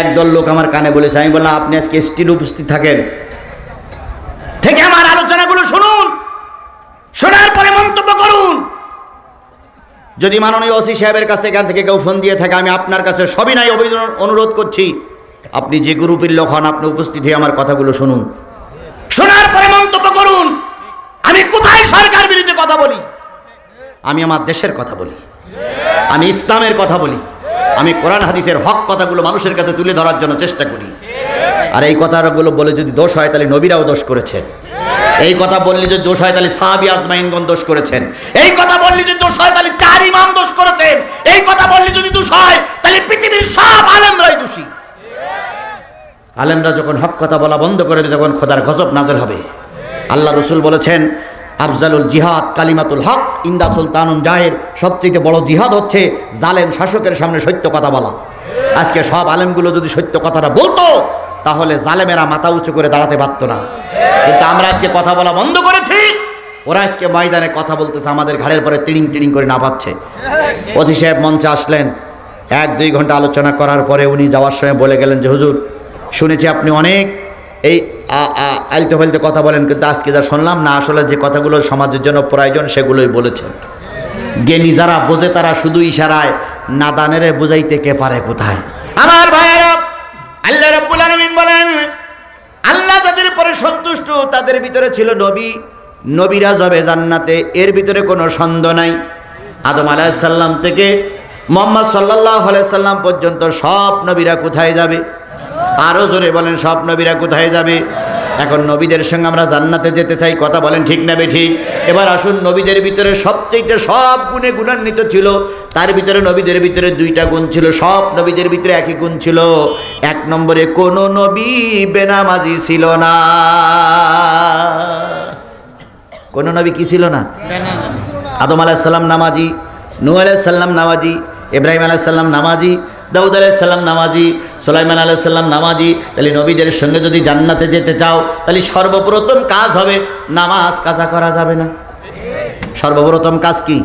একদল লোক আমার কানে বলেছে। আমি বললাম আপনি আজকে স্টিল উপস্থিত থাকেন, থেকে আমার আলোচনাগুলো শুনুন, শোনার পরে মন্তব্য করুন। যদি মাননীয় ওসি সাহেবের কাছ থেকে এখান থেকে কেউ ফোন দিয়ে থাকে, আমি আপনার কাছে সবিনয় অনুরোধ করছি, আপনি যে গ্রুপের লোক হন, আপনি উপস্থিত হয়ে আমার কথাগুলো শুনুন, শোনার পরে মন্তব্য করুন। আমি কোথায় সরকার বিরুদ্ধে কথা বলি? আমি আমার দেশের কথা বলি, আমি ইসলামের কথা বলি, আমি কোরআন হাদিসের হক কথাগুলো মানুষের কাছে তুলে ধরার জন্য চেষ্টা করি। আর এই কথাগুলো বলে যদি দোষ হয় তাহলে নবীরাও দোষ করেছেন। এই কথা বললে যদি দোষ হয় তাহলে সাহাবী আজমাইনগণ দোষ করেছেন। এই কথা বললে যদি দোষ হয় তাহলে 4 ইমাম দোষ করেছেন। এই কথা বললে যদি দোষ হয় তাহলে পৃথিবীর সব আলেমরাই দোষী। আলেমরা যখন হক কথা বলা বন্ধ করে দেবে, তখন খোদার গজব নাযিল হবে। আল্লাহ রসুল বলেছেন আফজালুল জিহাদ কালিমাতুল হক ইনদা সুলতানুন জাহির। সবচেয়ে বড় জিহাদ হচ্ছে জালেম শাসকের সামনে সত্য কথা বলা। আজকে সব আলেমগুলো যদি সত্য কথাটা বলতো তাহলে জালেমেরা মাথা উঁচু করে দাঁড়াতে পারতো না। কিন্তু আমরা আজকে কথা বলা বন্ধ করেছি, ওরা আজকে ময়দানে কথা বলতেছে, আমাদের ঘাড়ের পরে তিড়িং তিড়িং করে না পাচ্ছে। ওসি সাহেব মঞ্চে আসলেন, 1-2 ঘন্টা আলোচনা করার পরে উনি যাওয়ার সময় বলে গেলেন যে হুজুর শুনেছি আপনি অনেক এই আলতো ফালতো কথা বলেন, কিন্তু আজকে যা শুনলাম না, আসলে যে কথাগুলো সমাজের জন্য প্রয়োজন সেগুলোই বলেছেন। জ্ঞানী যারা বোঝে তারা শুধু ইশারায়, নাদানেরে বুঝাইতে কে পারে কোথায়। আমার ভাইয়েরা, আল্লাহ রাব্বুল আলামিন বলেন আল্লাহ যাদের পরে সন্তুষ্ট তাদের ভিতরে ছিল নবী, নবীরা যাবে জান্নাতে, এর ভিতরে কোনো সন্দেহ নাই। আদম আলাইহিস সালাম থেকে মুহাম্মদ সাল্লাল্লাহু আলাইহি সাল্লাম পর্যন্ত সব নবীরা কোথায় যাবে? আরো জোরে বলেন, সব নবীরা কোথায় যাবে? এখন নবীদের সঙ্গে আমরা জান্নাতে যেতে চাই, কথা বলেন ঠিক না বেঠিক? এবার আসুন, নবীদের ভিতরে সবচেয়ে সব গুণে গুণান্বিত ছিল, তার ভিতরে নবীদের ভিতরে দুইটা গুণ ছিল, সব নবীদের ভিতরে একই গুণ ছিল। এক নম্বরে, কোন নবী বেনামাজি ছিল না। কোন নবী কি ছিল না? আদম আলাইহিস সালাম নামাজি, নূহ আলাইহিস সালাম নামাজি, ইব্রাহিম আলাইহিস সালাম নামাজি, দাউদ আলাইহিস সালাম নামাজি, সুলাইমান আলাইহিস সালাম নামাজি। তাহলে নবীদের সঙ্গে যদি জান্নাতে যেতে চাও, তাহলে সর্বপ্রথম কাজ হবে নামাজ কাজা করা যাবে না। সর্বপ্রথম কাজ কি?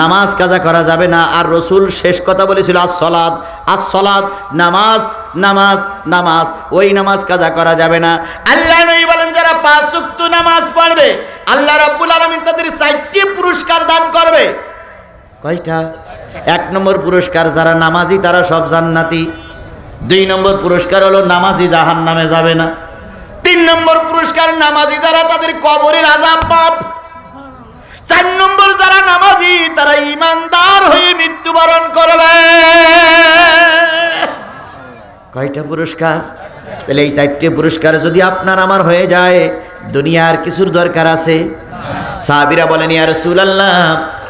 নামাজ কাজা করা যাবে না। আর রসুল শেষ কথা বলেছিল আসসালাত, আসসালাত, নামাজ, নামাজ, নামাজ। ওই নামাজ কাজা করা যাবে না। আল্লাহ নবী বলেন, যারা 5 ওয়াক্ত নামাজ পড়বে আল্লাহ রাব্বুল আলামিন তাদের 4টি পুরস্কার দান করবে। কয়টা? 1 নম্বর পুরস্কার, যারা নামাজি তারা সব জান্নাতি। 2 নম্বর পুরস্কার হলো নামাজি জাহান্নামে যাবে না। 3 নম্বর পুরস্কার, নামাজি যারা তাদের কবরের আযাব মাফ। 4 নম্বর, যারা নামাজি তারা ঈমানদার হয়ে মৃত্যুবরণ করবে। কয়টা পুরস্কার? তাহলে এই 4টে পুরস্কার যদি আপনার আমার হয়ে যায়, দুনিয়ার কিছুর দরকার আছে? সাহাবীরা বলেন, ইয়া রাসূলুল্লাহ,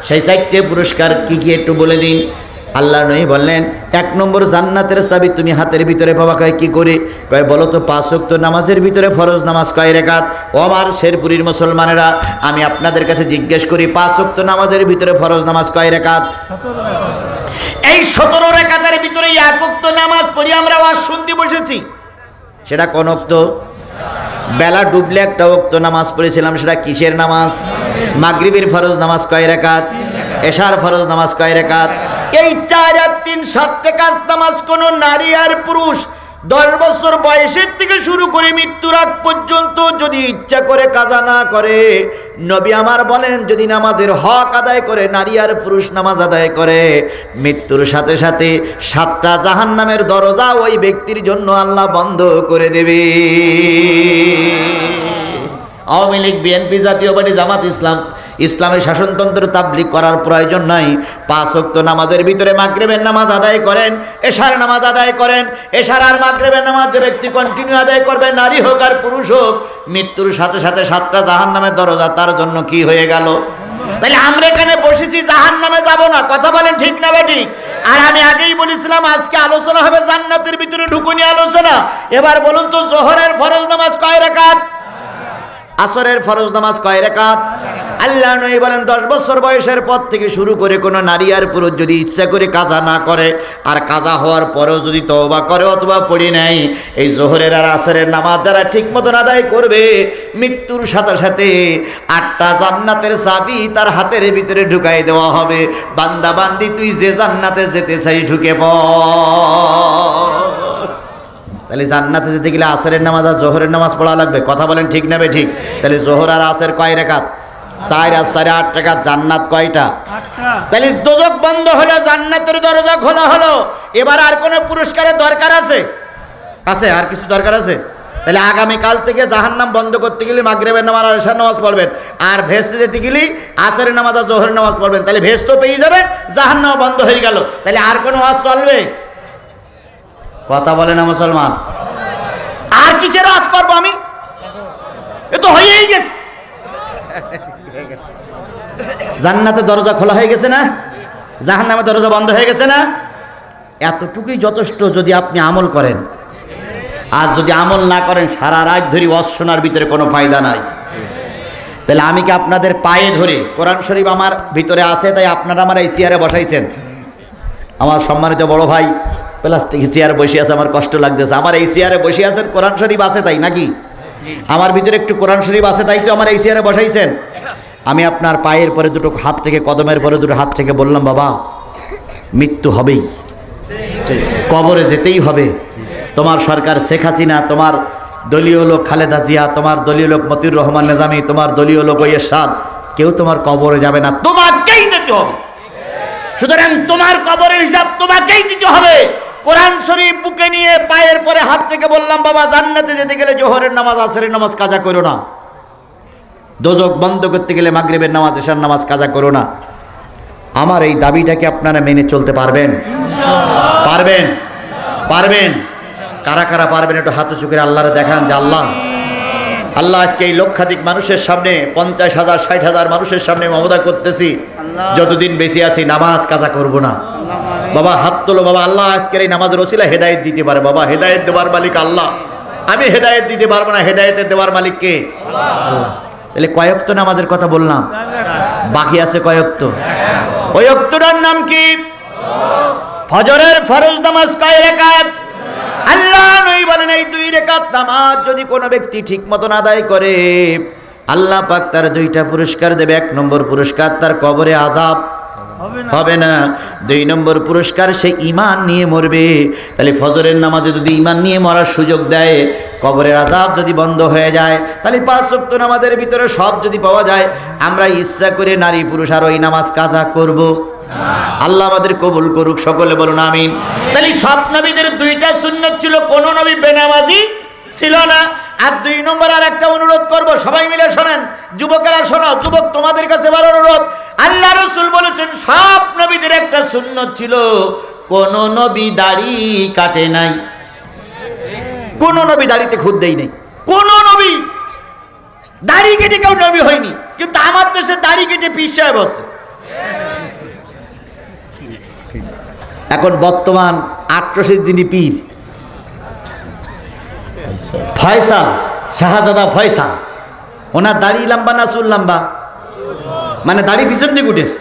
সেই 4টে পুরস্কার কি কি একটু বলে দিন। আল্লাহ নবী বললেন, 1 নম্বর, জান্নাতের চাবি তুমি হাতের ভিতরে পাবা। কয় কি করে? কয় বলো তো, 5 ওয়াক্ত নামাজের ভিতরে ফরজ নামাজ কয় রাকাত? ও আমার শেরপুরীর মুসলমানেরা, আমি আপনাদের কাছে জিজ্ঞেস করি, 5 ওয়াক্ত নামাজের ভিতরে ফরজ নামাজ কয় রাকাত? এই 17 রাকাতের ভিতরে 1 ওয়াক্ত নামাজ পড়ি আমরা ওয়াজ শুনতে বসেছি, সেটা কোন ওয়াক্ত? বেলা ডুবলে একটা ওয়াক্ত নামাজ পড়েছিলাম, সেটা কিসের নামাজ? মাগরিবের ফরজ নামাজ কয় রাকাত? এশার ফরজ নামাজ কয় রাকাত? এই 4 আর 3 7 রাকাত নামাজ কোন নারী আর পুরুষ 10 বছর বয়সের থেকে শুরু করে মৃত্যুর আগ পর্যন্ত যদি ইচ্ছা করে কাজা না করে, নবী আমার বলেন, যদি নামাজের হক আদায় করে, নারী আর পুরুষ নামাজ আদায় করে, মৃত্যুর সাথে সাথে 7টা জাহান্নামের দরজা ওই ব্যক্তির জন্য আল্লাহ বন্ধ করে দেবে। আওয়ামী লীগ, বিএনপি, জাতীয় পার্টি, জামাত ইসলাম, ইসলামের শাসনতন্ত্র তাবলীগ করার প্রয়োজন নাই। 5 ওয়াক্ত নামাজের ভিতরে মাগরিবের নামাজ আদায় করেন, এশার নামাজ আদায় করেন। এশার আর মাগরিবের নামাজ যে ব্যক্তি কন্টিনিউ আদায় করবে, নারী হোক আর পুরুষ হোক, মৃত্যুর সাথে সাথে 7টা জাহান্নামের দরজা তার জন্য কি হয়ে গেল? তাহলে আমরা এখানে বসেছি জাহান্নামে যাব না, কথা বলেন ঠিক না বেঠিক? আর আমি আগেই বলেছিলাম, আজকে আলোচনা হবে জান্নাতের ভিতরে ঢুকুনি আলোচনা। এবার বলুন তো, জোহরের ফরজ নামাজ কয় রাকাত? আসরের ফরজ নামাজ কয় রাকাত? আল্লাহ নবী বলেন, 10 বছর বয়সের পর থেকে শুরু করে কোনো নারী আর পুরুষ যদি ইচ্ছা করে কাজা না করে, আর কাজা হওয়ার পরেও যদি তওবা করে অথবা পড়ে নেয়, এই জোহরের আর আসরের নামাজ যারা ঠিক মতন আদায় করবে, মৃত্যুর সাথে সাথে 8টা জান্নাতের চাবি তার হাতের ভিতরে ঢুকাই দেওয়া হবে। বান্দা বান্দি, তুই যে জান্নাতে যেতে চাই ঢুকে পড়। তাহলে জান্নাতে যেতে গেলে আসরের নামাজ আর জোহরের নামাজ পড়া লাগবে, কথা বলেন ঠিক না বেঠিক? তাহলে জোহর আর আসর কয় রাকাত? 4 আর 4 8 রাকাত। জান্নাত কয়টা? 8টা। তাহলে দোজখ বন্ধ হলো, জান্নাতের দরজা খোলা হলো। এবার আর কোনো পুরস্কারের দরকার আছে? আছে? আর কিছু দরকার আছে? তাহলে আগামী কাল থেকে জাহান্নাম বন্ধ করতে গেলে মাগরিবের নামাজ আর এশার নামাজ পড়বেন, আর ভেস্তে যেতে গেলে আসরের নামাজ আর জোহরের নামাজ পড়বেন। তাহলে ভেস্ত তো পেয়ে যাবেন, জাহান্নাম বন্ধ হয়ে গেল। তাহলে আর কোনো ওয়াজ চলবে? কথা বলে না মুসলমান? আর কিসের ওয়াজ করবো আমি? এ তো হয়েই গেছে। জান্নাতের দরজা খোলা হয়ে গেছে না, জাহান্নামের দরজা বন্ধ হয়ে গেছে না। এতটুকুই যথেষ্ট যদি আপনি আমল করেন। আর যদি আমল না করেন, সারা রাত ধরে ওয়াজ শোনার ভিতরে কোনো ফায়দা নাই। তাহলে আমি কি আপনাদের পায়ে ধরে, কোরআন শরীফ আমার ভিতরে আছে তাই আপনারা আমার এই চেয়ারে বসাইছেন। আমার সম্মানিত বড় ভাই প্লাস্টিক চেয়ারে বসে আছে, আমার কষ্ট লাগতেছে। আমার এই চেয়ারে বসে আছেন, কোরআন শরীফ আছে তাই নাকি? আমার ভিতরে একটু কোরআন শরীফ আছে তাই তো আমার এই চেয়ারে বসাইছেন। আমি আপনার পায়ের পরে দুটো হাত থেকে, কদমের পরে দুটো হাত থেকে বললাম, বাবা মৃত্যু হবেই, কবরে যেতেই হবে। তোমার সরকার শেখ হাসিনা, তোমার দলীয় লোক খালেদা জিয়া, তোমার দলীয় লোক মতিউর রহমান নিজামী, তোমার দলীয় লোক এরশাদ, কেউ তোমার কবরে যাবে না, তোমাকেই যেতে হবে। সুতরাং তোমার কবরের হিসাব তোমাকেই দিতে হবে। কোরআন শরীফ বুকে নিয়ে পায়ের পরে হাত থেকে বললাম, বাবা জান্নাতে যেতে গেলে জোহরের নামাজ, আসরের নামাজ কাজা করো না। দোজখ বন্ধ করতে গেলে মাগরিবের নামাজ, এশার নামাজ কাজা করো না। আমার এই দাবিটাকে আপনারা মেনে চলতে পারবেন? পারবেন? পারবেন? কারা কারা পারবেন একটু হাত উঁচু করে আল্লাহরে দেখান যে আল্লাহ আল্লাহ আজকে এই লক্ষাধিক মানুষের সামনে 50,000 60,000 মানুষের সামনে মমতা করতেছি, যতদিন বেঁচে আছি নামাজ কাজা করব না। বাবা হাত তোলো বাবা, আল্লাহ আজকের এই নামাজের ওসিলা হেদায়েত দিতে পারে। বাবা হেদায়েত দেওয়ার মালিক আল্লাহ, আমি হেদায়েত দিতে পারবো না, হেদায়েতের দেওয়ার মালিক কে? আল্লাহ। তাহলে কয়েকটা নামাজের কথা বললাম, বাকি আছে কয়েকটা। ওই ওয়াক্তটার নাম কি? ফজরের ফরজ নামাজ কয় রাকাত? আল্লাহ নবী বলেন এই 2 রাকাত নামাজ যদি কোনো ব্যক্তি ঠিক মতন আদায় করে আল্লাহ পাক তার 2টা পুরস্কার দেবে। 1 নম্বর পুরস্কার তার কবরে আযাব হবে না, 2 নম্বর পুরস্কার সে ঈমান নিয়ে মরবে। তাহলে ফজরের নামাজে যদি ঈমান নিয়ে মরার সুযোগ দেয়, কবরের আযাব যদি বন্ধ হয়ে যায়, তাহলে 5 ওয়াক্ত নামাজের ভিতরে সব যদি পাওয়া যায়, আমরা ইচ্ছা করে নারী পুরুষ আর ওই নামাজ কাজা করব? আল্লাহ আমাদের কবুল করুক, সকলে বলুন আমিন। তাহলে সব নবীদের 2টা সুন্নাত ছিল, কোন নবী বেনামাজি ছিল না। আর 2 নম্বর আর একটা অনুরোধ করব, সবাই মিলে শোনেন, যুবকেরা শোনো, যুবক তোমাদের কাছে বড় অনুরোধ। আল্লাহ রাসূল বলেছেন সব নবীদের একটা সুন্নাত ছিল, কোন নবী দাড়ি কাটে নাই, কোন নবী দাড়িতে খুদ দেই নাই, কোন নবী দাড়ি কেটে কেউ নবী হয়নি। কিন্তু আমার দেশে দাড়ি কেটে পিছায় বসে। এখন বর্তমান 88 যিনি পীর ফয়সাল, শাহজাদা ফয়সাল, ওনার দাড়ি লম্বা না চুল লম্বা? মানে দাড়ি পিছন দিকে উঠেছে,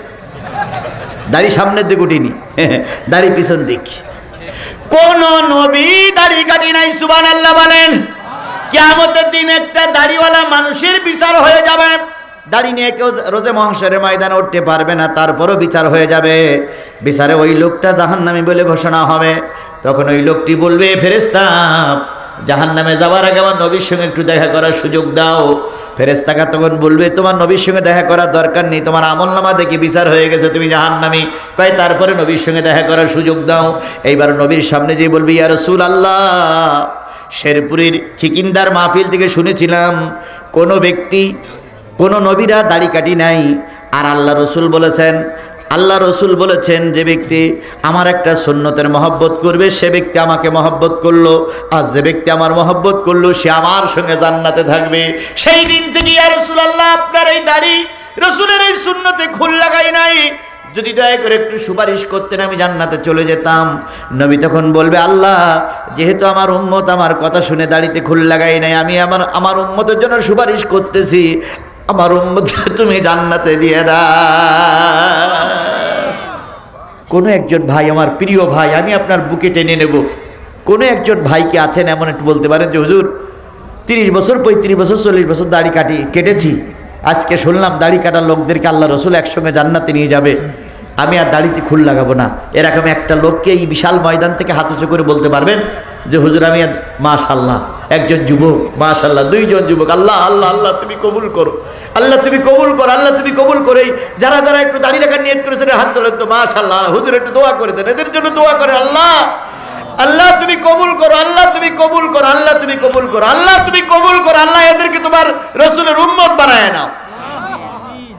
দাড়ি সামনের দিকে উঠিনি, দাড়ি পিছন দিক। কোন নবী দাড়ি কাটি নাই, সুবহানাল্লাহ বলেন। কিয়ামতের দিন একটা দাড়িওয়ালা মানুষের বিচার হয়ে যাবে, দাড়ি নিয়ে কেউ রোজে মহাশরে ময়দানে উঠতে পারবে না, তারপরও বিচার হয়ে যাবে। বিচারে ওই লোকটা জাহান্নামী বলে ঘোষণা হবে। তখন ওই লোকটি বলবে, ফেরেশতা জাহান্নামে যাওয়ার আগে আমার নবীর সঙ্গে একটু দেখা করার সুযোগ দাও। ফেরেশতাকে তখন বলবে, তোমার নবীর সঙ্গে দেখা করার দরকার নেই, তোমার আমলনামা দেখে বিচার হয়ে গেছে, তুমি জাহান্নামী। কয় তারপরে নবীর সঙ্গে দেখা করার সুযোগ দাও। এইবার নবীর সামনে যেয়ে বলবে, ইয়া রাসূলুল্লাহ, শেরপুরের খিকিন্দার মাহফিল থেকে শুনেছিলাম কোনো ব্যক্তি, কোনো নবীরা দাড়ি কাটি নাই। আর আল্লাহ রসুল বলেছেন যে ব্যক্তি আমার একটা সুন্নতের মহব্বত করবে সে ব্যক্তি আমাকে মহব্বত করলো, আর যে ব্যক্তি আমার মহব্বত করলো সে আমার সঙ্গে জান্নাতে থাকবে। সেই দিন থেকে ইয়া রাসূলুল্লাহ আপনার এই দাড়ি রসুলের এই সুন্নতে খুল লাগাই নাই, যদি দয়া করে একটু সুপারিশ করতেন আমি জান্নাতে চলে যেতাম। নবী তখন বলবে, আল্লাহ যেহেতু আমার উম্মত আমার কথা শুনে দাড়িতে খুল লাগাই নাই, আমি আমার উম্মতের জন্য সুপারিশ করতেছি, আমার উম্মতকে তুমি জান্নাতে দিয়ে দাও। কোনো একজন ভাই, আমার প্রিয় ভাই, আমি আপনার বুকে টেনে নেব, কোনো একজন ভাই কি আছেন এমন একটু বলতে পারেন যে হুজুর 30 বছর 35 বছর 40 বছর দাড়ি কেটেছি, আজকে শুনলাম দাড়ি কাটার লোকদেরকে আল্লাহ রসুল একসঙ্গে জান্নাতে নিয়ে যাবে, আমি আর দাড়িতে খুল লাগাবো না। এরকম একটা লোককে এই বিশাল ময়দান থেকে হাত উঁচু করে বলতে পারবেন যে হুজুর আমি মাশাআল্লাহ, একজন যুবক মাশাআল্লাহ, 2 জন যুবক, আল্লাহ আল্লাহ আল্লাহ তুমি কবুল করো, আল্লাহ তুমি কবুল করো, আল্লাহ তুমি কবুল করো। যারা যারা একটু দাড়ি রাখার নিয়ত করেছেন হাত তোলেন তো, মাশাআল্লাহ, হুজুর একটু দোয়া করে দেন, এদের জন্য দোয়া করে, আল্লাহ আল্লাহ তুমি কবুল করো, আল্লাহ তুমি কবুল করো, আল্লাহ তুমি কবুল করো, আল্লাহ তুমি কবুল করো, আল্লাহ এদেরকে তোমার রাসূলের উম্মত বানায় নাও।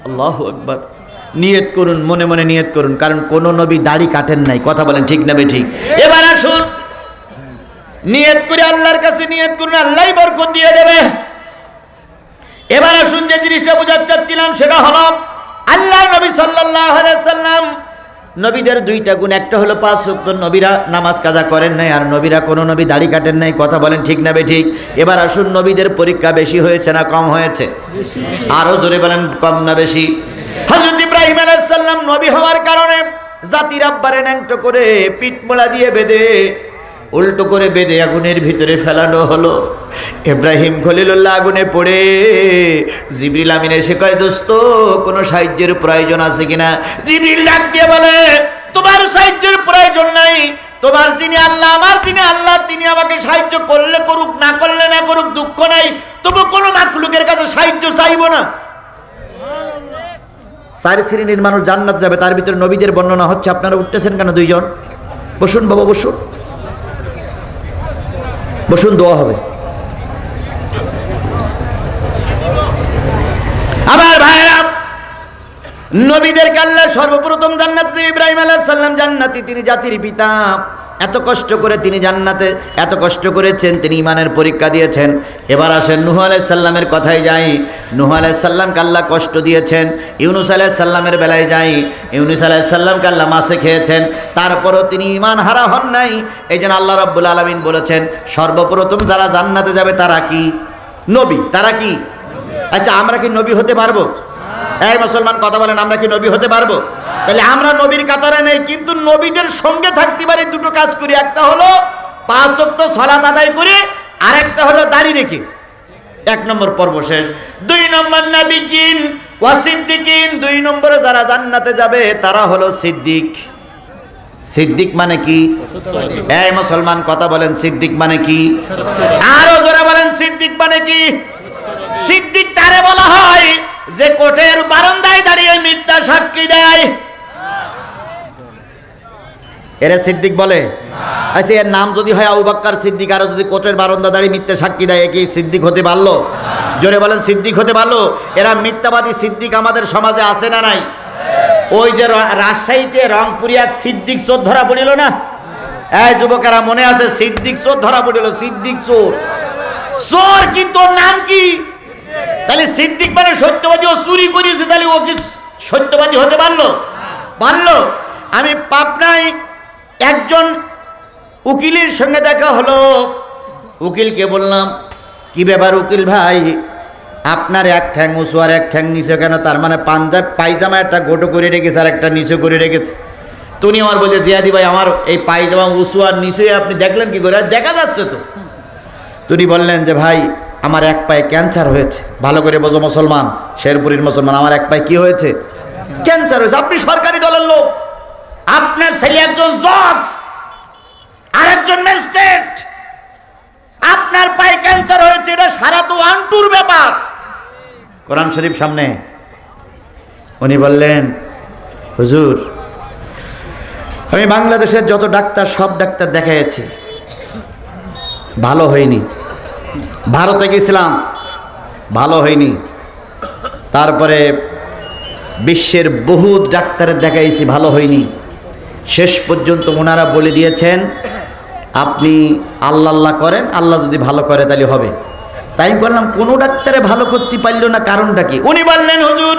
আল্লাহু আকবার। নিয়ত করুন, মনে মনে নিয়ত করুন, কারণ কোন নবী দাড়ি কাটেন নাই, কথা বলেন ঠিক না বেঠিক? এবার আসুন নিয়ত করে আল্লাহর কাছে নিয়ত করুন, আল্লাহই বরকত দিয়ে দেবে। এবার আসুন যে জিনিসটা বোঝাতে চাচ্ছিলাম সেটা হলো আল্লাহ নবী সাল্লাল্লাহু আলাইহি সাল্লাম নবীদের 2টা গুণ, একটা হলো 5 ওয়াক্ত নবীরা নামাজ কাজা করেন নাই, আর নবীরা কোনো নবী দাড়ি কাটেন নাই, কথা বলেন ঠিক না বেঠিক? এবার আসুন নবীদের পরীক্ষা বেশি হয়েছে না কম হয়েছে? আরো জোরে বলেন, কম না বেশি? হযরত ইব্রাহিম আলাইহিস সালাম নবী হওয়ার কারণে জাতির আব্বারে ন্যাংটো করে পিঠমোড়া দিয়ে বেঁধে উল্টো করে বেঁধে আগুনের ভিতরে ফেলানো হলো। ইব্রাহিম খলিলুল্লাহ আগুনে পড়ে জিবরিল আমিন এসে কয়, দোস্ত কোনো সাহায্যের প্রয়োজন আছে কিনা? জিবরিল ডাক দিয়ে বলে, তোমার সাহায্যের প্রয়োজন নাই, তোমার যিনি আল্লাহ, আমার যিনি আল্লাহ, তিনি আমাকে সাহায্য করলে করুক, না করলে না করুক, দুঃখ নাই, তবু কোনো মাখলুকের কাছে সাহায্য চাইবো না। 4 শ্রেণীর মানুষ জান্নাত যাবে, তার ভিতরে নবীদের বর্ণনা হচ্ছে। আপনারা উঠতেছেন কেন 2 জন? বসুন বাবা, বসুন বসুন, দোয়া হবে। আমার ভাইরা, নবীদেরকে আল্লাহ সর্বপ্রথম জান্নাত দিয়েছেন। ইব্রাহিম আলাইহিস সালাম জান্নাতি, তিনি জাতির পিতা। এত কষ্ট করে তিনি জান্নাতে এত কষ্ট করেছেন, তিনি ইমানের পরীক্ষা দিয়েছেন। এবার আসেন নূহ আলাইহিস সালামের কথায় যাই। নূহ আলাইহিস সালামকে আল্লাহ কষ্ট দিয়েছেন। ইউনূস আলাইহিস সালামের বেলায় যাই। ইউনূস আলাইহিস সালামকে আল্লাহ মাছে খেয়েছেন, তারপরও তিনি ঈমান হারা হন নাই। এইজন্য আল্লাহ রাব্বুল আলামিন বলেছেন সর্বপ্রথম যারা জান্নাতে যাবে তারা কি? নবী। তারা কি? আচ্ছা, আমরা কি নবী হতে পারবো? এই মুসলমান কথা বলেন, আমরা কি নবী হতে পারবো? তাহলে আমরা নবীর কাতারে নেই, কিন্তু নবীদের সঙ্গে থাকতে পারি। দুটো কাজ করি, একটা হলো 5 ওয়াক্ত সালাত আদায় করে, আর একটা হলো দাড়ি রেখে। 1 নম্বর পর্ব শেষ। 2 নম্বর নবীজিন ওয়া সিদ্দিকিন। 2 নম্বরে যারা জান্নাতে যাবে তারা হলো সিদ্দিক। সিদ্দিক মানে কি? এই মুসলমান কথা বলেন, সিদ্দিক মানে কি? আরো জোরে বলেন, সিদ্দিক মানে কি? সিদ্দিক তারে বলা হয় যে কোর্টের বারান্দায় দাঁড়িয়ে মিথ্যা সাক্ষী দেয়। এরা সিদ্দিক বলে? আচ্ছা, এর নাম যদি হয় আবু বকর সিদ্দিক, আর যদি কোর্টের বারান্দা দাঁড়িয়ে মিথ্যা সাক্ষী দেয়, কি সিদ্দিক হতে পারলো? জোরে বলেন, সিদ্দিক হতে পারলো? এরা মিথ্যাবাদী সিদ্দিক আমাদের সমাজে আছে না নাই? ওই যে রাজশাহীতে রংপুরি এক সিদ্দিক চোর ধরা পড়িল না? এই যুবকেরা মনে আছে? সিদ্দিক চোর ধরা পড়িল। সিদ্দিক চোর, চোর কিন্তু ওর নাম কি? তাহলে সিদ্দিক মানে সত্যবাদী। ও চুরি করেছে, তাহলে ও কি সত্যবাদী হতে পারলো? পারলো? আমি পাবনায় একজন উকিলের সঙ্গে দেখা হলো। উকিলকে বললাম, কি ব্যাপার উকিল ভাই, আপনার এক ঠ্যাং উঁচু আর এক ঠ্যাং নিচে কেন? তার মানে পায়জামা একটা গোটো করে রেখেছে আর একটা নিচে করে রেখেছে। তুমি আমার বলছে, জিয়াদি ভাই আমার এই পায়জামা উঁচু আর নিচে আপনি দেখলেন কি করে? দেখা যাচ্ছে তো। তিনি বললেন যে ভাই আমার এক পায়ে ক্যান্সার হয়েছে। ভালো করে বোঝো মুসলমান, শেরপুরের মুসলমান, আমার এক পায়ে কি হয়েছে? ক্যান্সার হয়েছে। আপনি সরকারি দলের লোক, আপনার ছেলে একজন জজ আর একজন ম্যাজিস্ট্রেট, আপনার পায়ে ক্যান্সার হয়েছে, এটা সারা তো আন্টুর ব্যাপার। কোরআন শরীফ সামনে। উনি বললেন, হুজুর আমি বাংলাদেশের যত ডাক্তার সব ডাক্তার দেখাইছি, ভালো হয়নি। ভারতে গেছিলাম, ভালো হয়নি। তারপরে বিশ্বের বহু ডাক্তারের দেখাইছি, ভালো হয়নি। শেষ পর্যন্ত ওনারা বলে দিয়েছেন আপনি আল্লাহ আল্লাহ করেন, আল্লাহ যদি ভালো করে তাহলে হবে। তাই বললাম কোনো ডাক্তারে ভালো করতে পারলো না, কারণটা কি? উনি বললেন, হুজুর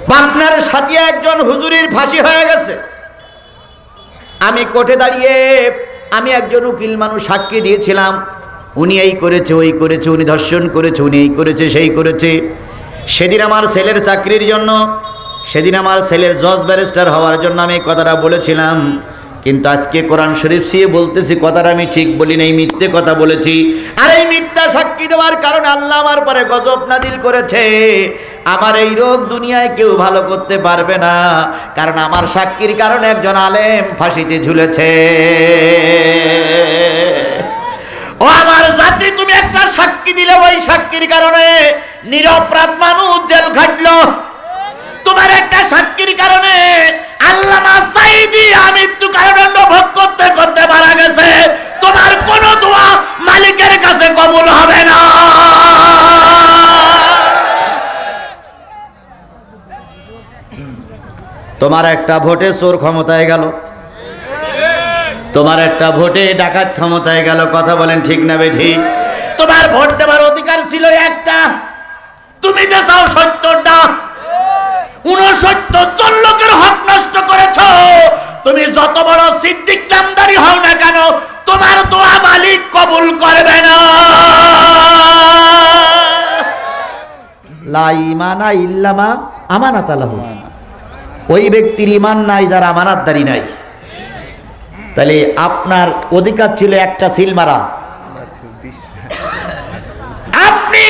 পাবনার সাথে একজন হুজুরের ফাঁসি হয়ে গেছে। আমি কোর্টে দাঁড়িয়ে আমি একজন উকিল মানুষ সাক্ষী দিয়েছিলাম, উনি এই করেছে ওই করেছে, উনি ধর্ষণ করেছে, উনি এই করেছে সেই করেছে। সেদিন আমার ছেলের চাকরির জন্য, সেদিন আমার ছেলের জজ ব্যারিস্টার হওয়ার জন্য আমি কথাটা বলেছিলাম। কিন্তু আজকে কোরআন শরীফ দিয়ে বলতেছি কথাটা আমি ঠিক বলি নাই, মিথ্যে কথা বলেছি। আর এই মিথ্যা সাক্ষী দেওয়ার কারণে আল্লাহ আমার পরে গজব নাজিল করেছে। আমার এই রোগ দুনিয়ায় কেউ ভালো করতে পারবে না, কারণ আমার সাক্ষীর কারণে একজন আলেম ফাঁসিতে ঝুলেছে। ও আমার জাতি, তুমি একটা সাক্ষী দিলে, ওই সাক্ষীর কারণে নিরপরাধ মানুষ জেল খাটলো। তোমার একটা সাক্ষীর কারণে আল্লামা সাঈদী মৃত্যু কারাদণ্ড ভোগ করতে করতে মারা গেছে। তোমার কোন দোয়া মালিকের কাছে কবুল হবে না। তোমার একটা ভোটে চোর ক্ষমতায় গেল, তোমার একটা ভোটে ডাকাত ক্ষমতায় গেল। কথা বলেন ঠিক না বেঠিক? তোমার ভোট দেওয়ার অধিকার ছিল একটা, তুমি তো চাও 70টা। 69 জন লোকের হক নষ্ট করেছ। তুমি যত বড় সিদ্দিক নামদারি হও না কেন, তোমার দোয়া মালিক কবুল করবে না। লা ঈমানা ইল্লা মা আমানাত লাহু। ওই ব্যক্তির ঈমান নাই যার আমানতদারি নাই। তাহলে আপনার অধিকার ছিল একটা সিল মারা, আপনি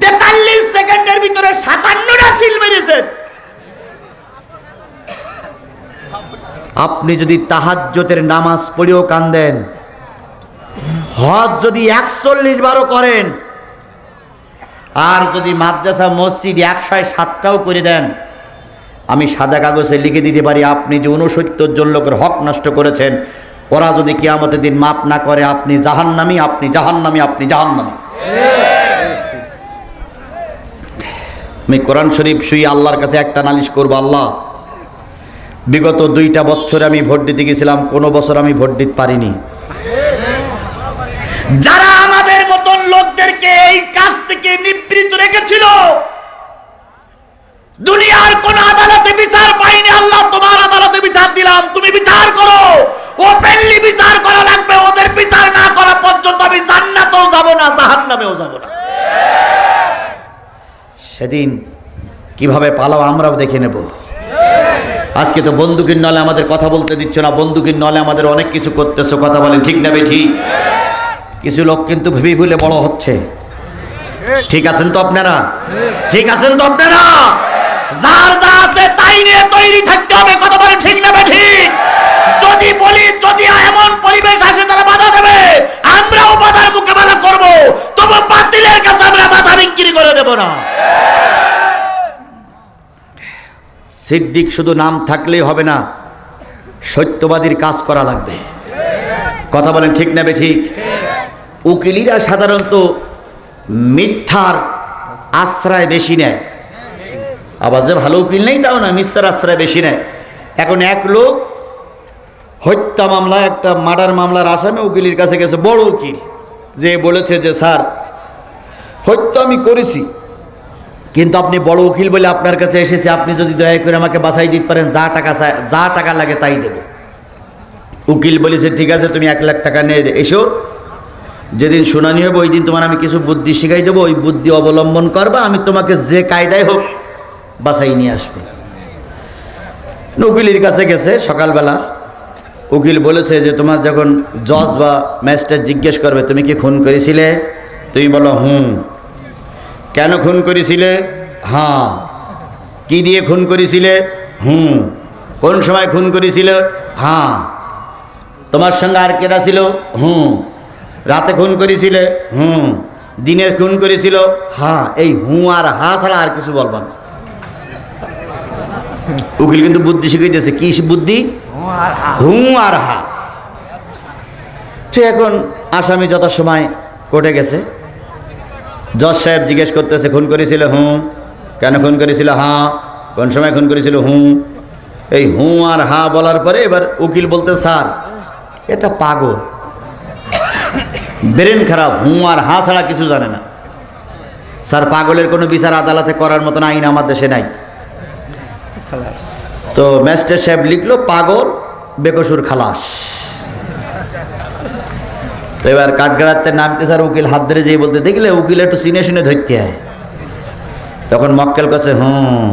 43 সেকেন্ডের ভিতরে 57টা সিল মেরেছেন। আপনি যদি তাহাজ্জুদের নামাজ পড়েও কাঁদেন, হজ যদি 41 বারও করেন, আর যদি মাদ্রাসা মসজিদ 107টাও করে দেন, আমি সাদা কাগজে লিখে দিতে পারি আপনি যে 69 জন লোকের হক নষ্ট করেছেন, ওরা যদি কিয়ামতের দিন মাপ না করে আপনি জাহান্নামী, আপনি জাহান্নামী, আপনি জাহান্নামী। আমি কোরআন শরীফ শুয়ে আল্লাহর কাছে একটা নালিশ করব, আল্লাহ বিগত 2টা বছরে আমি ভোট দিতে গেছিলাম, কোনো বছর আমি ভোট দিতে পারিনি। যারা আমাদের মতন লোকদেরকে এই কাজ থেকে নিবৃত্ত রেখেছিল, দুনিয়ার কোন আদালতে বিচার পাইনি, আল্লাহ তোমার আদালতে বিচার দিলাম, তুমি বিচার করো। ওপেনলি বিচার করা লাগবে, ওদের বিচার না করা পর্যন্ত আমি জান্নাতেও যাব না, জাহান্নামেও যাব না। সেদিন কিভাবে পালাও আমরাও দেখে নেব। আজকে তো বন্দুকের নলে আমাদের কথা বলতে দিচ্ছ না, বন্দুকের নলে আমাদের অনেক কিছু করতেছো, কথা বলেন ঠিক না ঠিক? কিছু লোক কিন্তু ভেবে ভুলে বড় হচ্ছে। ঠিক আছেন তো আপনারা? ঠিক আছেন তো আপনারা? যার যা আছে তাই নিয়ে তৈরি থাকতে হবে, কথা বলেন ঠিক না ঠিক? যদি বলি যদি এমন পরিবেশ আসে তারা বাধা দেবে, আমরাও বাধার মোকাবেলা করব, তবে বাতিলের কাছে আমরা মাথা বিক্রি করে দেব না। সিদ্দিক শুধু নাম থাকলেই হবে না, সত্যবাদীর কাজ করা লাগবে, কথা বলেন ঠিক না ঠিক? উকিলিরা সাধারণত মিথ্যার আশ্রয় বেশি নেয়, আবার যে ভালো উকিল নেই তাও না, মিথ্যার আশ্রয় বেশি নেয়। এখন এক লোক হত্যা মামলা, একটা মার্ডার মামলার আসামে উকিলের কাছে গেছে, বড় উকিল, যে বলেছে যে স্যার হত্যা আমি করেছি, কিন্তু আপনি বড় উকিল বলে আপনার কাছে এসেছে, আপনি যদি দয়া করে আমাকে বাঁচাই দিতে পারেন, যা টাকা লাগে তাই দেব। উকিল বলেছে ঠিক আছে, তুমি 1 লাখ টাকা নিয়ে এসো, যেদিন শুনানি হবে ওই দিন তোমার আমি কিছু বুদ্ধি শিখাই দেবো, ওই বুদ্ধি অবলম্বন করবা, আমি তোমাকে যে কায়দায় হোক বাঁচাই নিয়ে আসবো। উকিলের কাছে গেছে সকালবেলা, উকিল বলেছে যে তোমার যখন জজ বা ম্যাজিস্ট্রেট জিজ্ঞেস করবে তুমি কি খুন করেছিলে, তুমি বলো হুম। কেন খুন করেছিলে? হ্যাঁ। কি দিয়ে খুন করেছিলে? হুম। কোন সময় খুন করেছিলে? হ্যাঁ। তোমার সঙ্গে আর কেরা ছিল? হুম। রাতে খুন করেছিলে? হুম। দিনে খুন করেছিল? হ্যাঁ। এই হুঁ আর হা ছাড়া আর কিছু বলবা না। উকিল কিন্তু বুদ্ধি শিখিয়ে দিয়েছে। কি বুদ্ধি? হুঁ আর হা। তো এখন আসামি যত সময় কোর্টে গেছে, জজ সাহেব জিজ্ঞেস করতেছে খুন করেছিল? হুম। কেন খুন করেছিল? হ্যাঁ। কোন সময় খুন করেছিল? হুম। এই হুঁ আর হা বলার পরে এবার উকিল বলতে স্যার এটা পাগল, ব্রেন খারাপ, হুঁ আর হা ছাড়া কিছু জানে না। স্যার পাগলের কোনো বিচার আদালতে করার মতন আইন আমার দেশে নাই। তো ম্যাজিস্ট্রেট সাহেব লিখলো পাগল বেকসুর খালাস। তো এবার কাঠগড়াতে নামতে স্যার উকিল হাত ধরে যেয়ে বলতে দেখলে উকিল একটু চিনে শুনে ধরতে হয়। তখন মক্কেল কাছে হুম,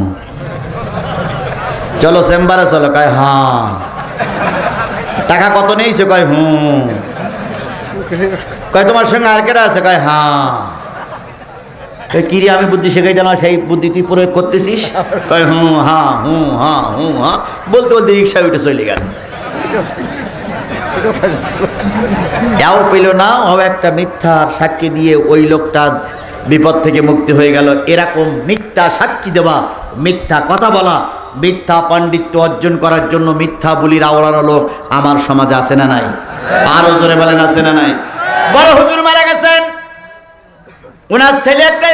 চলো চেম্বারে চলো, কয় হ্যাঁ। টাকা কত নিয়েছে? কয় হুম। কয় তোমার সঙ্গে আর কেটা আছে? কয় হ্যাঁ। কিরে আমি বুদ্ধি শেখাই দিলাম, সেই বুদ্ধি তুই প্রয়োগ করতেছিস? কয় হুম হ্যাঁ হুম হ্যাঁ হুম হ্যাঁ বলতে বলতে রিক্সা উঠে চলে গেল। এও পেল না, ও একটা মিথ্যার সাক্ষী দিয়ে ওই লোকটা বিপদ থেকে মুক্তি হয়ে গেল। এরকম মিথ্যা সাক্ষী দেওয়া, মিথ্যা কথা বলা, মিথ্যা পাণ্ডিত্য অর্জন করার জন্য মিথ্যা বলির আওড়ানো লোক আমার সমাজে আছে না নাই? আরো জোরে বলেন আছে না নাই? বড় হুজুর মারা গেছেন, ওনার ছেলে একটা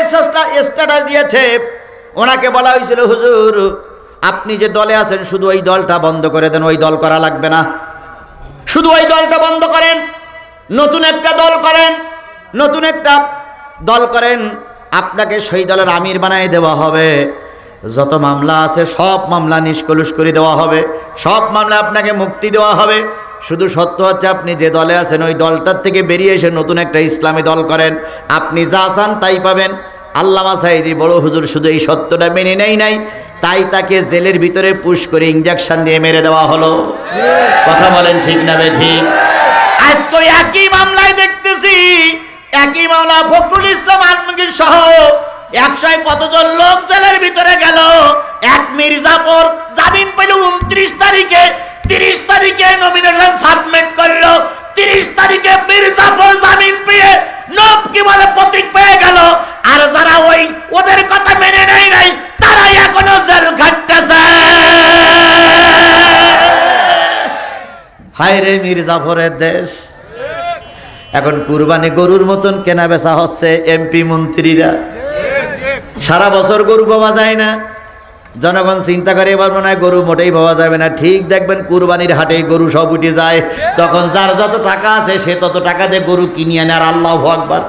স্ট্যাটাস দিয়েছে, ওনাকে বলা হয়েছিল হুজুর আপনি যে দলে আছেন শুধু ওই দলটা বন্ধ করে দেন, ওই দল করা লাগবে না, শুধু ওই দলটা বন্ধ করেন, নতুন একটা দল করেন, নতুন একটা দল করেন, আপনাকে সেই দলের আমির বানিয়ে দেওয়া হবে, যত মামলা আছে সব মামলা নিষ্কলুষ করে দেওয়া হবে, সব মামলা আপনাকে মুক্তি দেওয়া হবে। শুধু সত্য হচ্ছে আপনি যে দলে আছেন ওই দলটার থেকে বেরিয়ে এসে নতুন একটা ইসলামী দল করেন, আপনি যা চান তাই পাবেন। আল্লামা সাঈদী বড় হুজুর শুধু এই সত্যটা মেনে নেই নাই, তাই তাকে জেলের ভিতরে পুশ করে ইনজেকশন দিয়ে মেরে দেওয়া হলো। কথা বলেন ঠিক না ঠিক? আজকে একই মামলায় দেখতেছি, একই মামলা ফখরুল ইসলাম আলমগীর সহ 100 কতজন লোক জেলের ভিতরে গেল। এক মির্জাপুর জামিন পেল 29 তারিখে, 30 তারিখে নমিনেশন সাবমিট করলো, 30 তারিখে মির্জাপুর জামিন পেয়ে নব কি বলে প্রতীক পেয়ে গেল। আর যারা ওই ওদের কথা মেনে নেয় নাই তারাই এখনো জেল খাটতেছে। হায় রে মির্জাফরের দেশ। এখন কুরবানি গরুর মতন কেনা বেচা হচ্ছে এমপি মন্ত্রীরা, সারা বছর গরু পাওয়া যায় না, জনগণ চিন্তা করে এবার মনে হয় গরু মোটেই পাওয়া যাবে না। ঠিক দেখবেন কুরবানির হাটে গরু সব উঠে যায়, তখন যার যত টাকা আছে সে তত টাকা দিয়ে গরু কিনে আনে। আর আল্লাহু আকবার,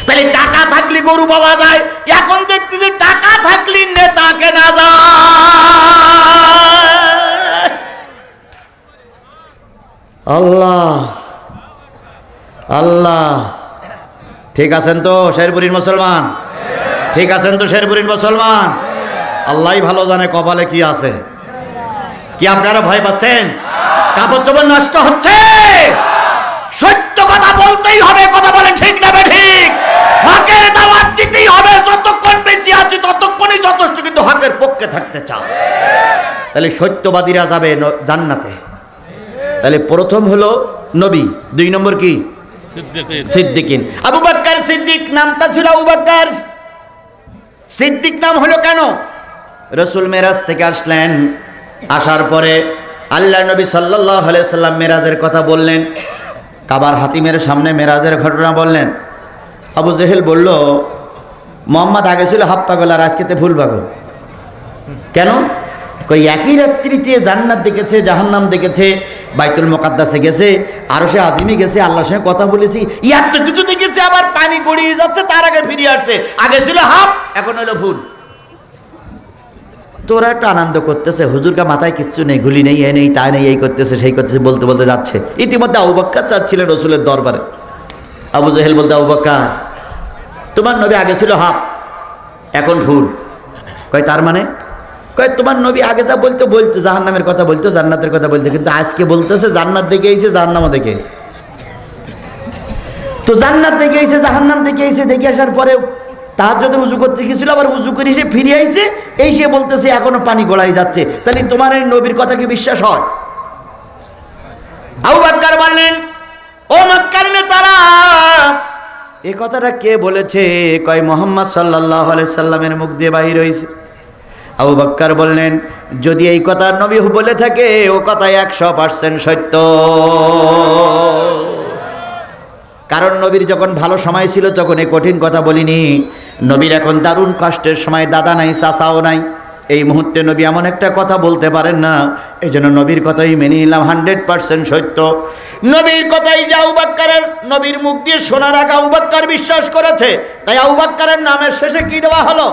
তাহলে টাকা থাকলে গরু পাওয়া যায়। এখন দেখতেছি টাকা থাকলে নেতা কেনা যায়। আল্লাহ আল্লাহ, ঠিক আছেন তো শেরপুরীর মুসলমান? ঠিক আছেন তো শেরপুরীর মুসলমান? আল্লাহই ভালো জানে কপালে কি আছে। কি আপনারা ভয় পাচ্ছেন? কাপড় চোপড় নষ্ট হচ্ছে? সত্য কথা বলতেই হবে, কথা বলে ঠিক না ঠিক? হকের দাওয়াত দিতেই হবে। যতক্ষণ বেঁচে আছি ততক্ষণই যথেষ্ট, কিন্তু হকের পক্ষে থাকতে চাও। তাহলে সত্যবাদীরা যাবে জান্নাতে। তাহলে প্রথম হলো নবী, 2 নম্বর কি? সিদ্দিকিন। আবু বকর সিদ্দিক নামটা ছিল আবু বকর। সিদ্দিক নাম হলো কেন? রাসূল মেরাজ থেকে আসলেন, আসার পরে আল্লাহ নবী সাল্লাল্লাহু আলাইহি সাল্লাম মেরাজের কথা বললেন, কাবার হাতিমের সামনে মেরাজের ঘটনা বললেন। আবু জেহেল বলল, মোহাম্মদ আগে ছিল হাফ পাগল আর আজকেতে ফুল পাগল। কেন? কই একই রাত্রিতে জান্নাত দেখেছে, জাহান্নাম দেখেছে, বাইতুল মুকাদ্দাসে গেছে, আরশে আজিমে গেছে, আল্লাহর সঙ্গে কথা বলেছি, এত কিছু দেখেছে, আবার পানি গড়িয়ে যাচ্ছে, তার আগে ফিরে আসছে। আগে ছিল হাফ, এখন হলো ফুল। তোরা একটা আনন্দ করতেছে, হুজুরকা মাথায় কিচ্ছু নেই, গুলি নেই, এ নেই, তা নেই, এই করতেছে সেই করতেছে, বলতে বলতে যাচ্ছে। ইতিমধ্যে আবু বকর চাচ্ছিলেন রসুলের দরবারে। আবু জেহেল বলতে, আবু বকর তোমার নবী আগে ছিল হাফ, এখন ফুল। কয় তার মানে? কয় তোমার নবী আগে যা বলতো বলতো, জাহান্নামের কথা বলতো, জান্নাতের কথা বলতো, কিন্তু আজকে বলতেছে জান্নাত দেখে এসে জাহান্নামও দেখে এসে। তো জান্নাত দেখে এসে জাহান্নাম দেখে এসে, দেখে আসার পরে তাহাজ্জুদে উযু করতে গিয়েছিল, আবার উযু করে এসে ফিরে আইছে, এই সে বলতেছে এখনো পানি গড়াই যাচ্ছে। তাহলে তোমার এই নবীর কথা কি বিশ্বাস হয়? আবু বকর বললেন, ও মক্কার নেতারা, এই কথাটা কে বলেছে? কয় মুহাম্মদ সাল্লাল্লাহু আলাইহি সাল্লামের মুখ দিয়ে বাহির হয়েছে। আবু বকর বললেন, যদি এই কথা নবী বলে থাকে, ও কথা 100% সত্য। কারণ নবীর যখন ভালো সময় ছিল তখন এই কঠিন কথা বলিনি। নবীর এখন দারুণ কষ্টের সময়, দাদা নাই, চাচাও নাই, এই মুহূর্তে নবী এমন একটা কথা বলতে পারেন না। এই জন্য নবীর কথাই মেনে নিলাম, 100% সত্য। নবীর কথাই যে আবু বকরের নবীর মুখ দিয়ে শোনার আগে আবু বকর বিশ্বাস করেছে, তাই আবু বকরের নামের শেষে কি দেওয়া হলো?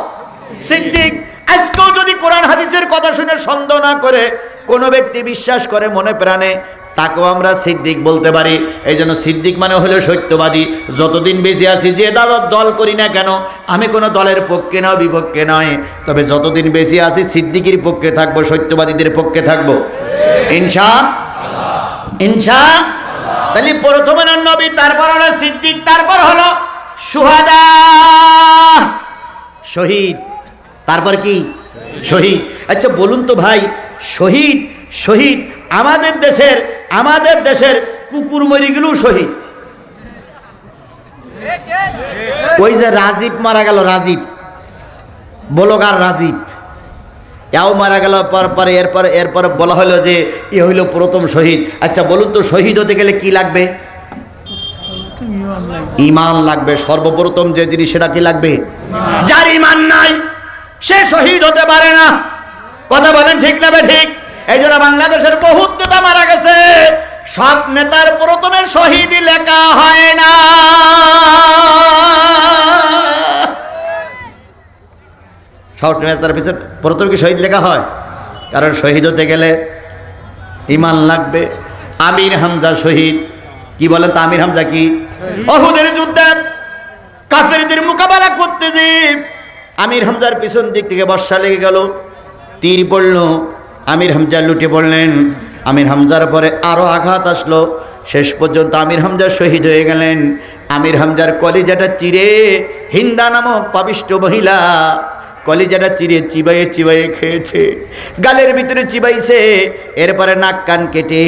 সিদ্দিক। আজকেও যদি কোরআন হাদিসের কথা শুনে সন্দেহ না করে কোনো ব্যক্তি বিশ্বাস করে মনে প্রাণে, তাকেও আমরা সিদ্দিক বলতে পারি। এই জন্য সিদ্দিক মানে হলো সত্যবাদী। যতদিন বেঁচে আছি, যে দল করি না কেন, আমি কোনো দলের পক্ষে না বিপক্ষে নয়, তবে যতদিন বেঁচে আছি সিদ্দিকের পক্ষে থাকবো, সত্যবাদীদের পক্ষে থাকবো ইনশাআল্লাহ। তাহলে প্রথমে হলো নবী, তারপর হলো সিদ্দিক, তারপর হলো শুহাদা, শহীদ, তারপর কি? শহীদ। আচ্ছা বলুন তো ভাই, শহীদ শহীদ আমাদের দেশের কুকুর মরে গেলেও শহীদ। ওই যে রাজীব মারা গেল, রাজীব বলগার রাজীব, এও মারা গেল, এরপর বলা হলো যে এ হইল প্রথম শহীদ। আচ্ছা বলুন তো, শহীদ হতে গেলে কি লাগবে? ঈমান লাগবে। সর্বপ্রথম যে জিনিস, সেটা কি লাগবে? যার ঈমান নাই সে শহীদ হতে পারে না। কথা বলেন ঠিক না ঠিক? এই জন্য বাংলাদেশের বহুত নেতা মারা গেছে, সব নেতার প্রথমে শহীদই লেখা হয় না। সব নেতার পিছনে প্রথমে কি শহীদ লেখা হয়? কারণ শহীদ হতে গেলে ঈমান লাগবে। আমির হামজা শহীদ। কি বলেন তো আমির হামজা কি? উহুদের যুদ্ধে কাফেরদের মোকাবেলা করতে যে আমির হামজার পিছন দিক থেকে বর্ষা লেগে গেল, তীর পড়ল, আমির হামজা লুটে পড়লেন। আমির হামজার পরে আরো আঘাত আসলো, শেষ পর্যন্ত আমির হামজা শহীদ হয়ে গেলেন। আমির হামজার কলিজাটা চিরে হিন্দা নামক পাপিষ্ঠ মহিলা কলিজাটা চিরে চিবাইয়ে চিবাইয়ে খেয়েছে, গালের ভিতরে চিবাইছে। এরপরে নাক কান কেটে,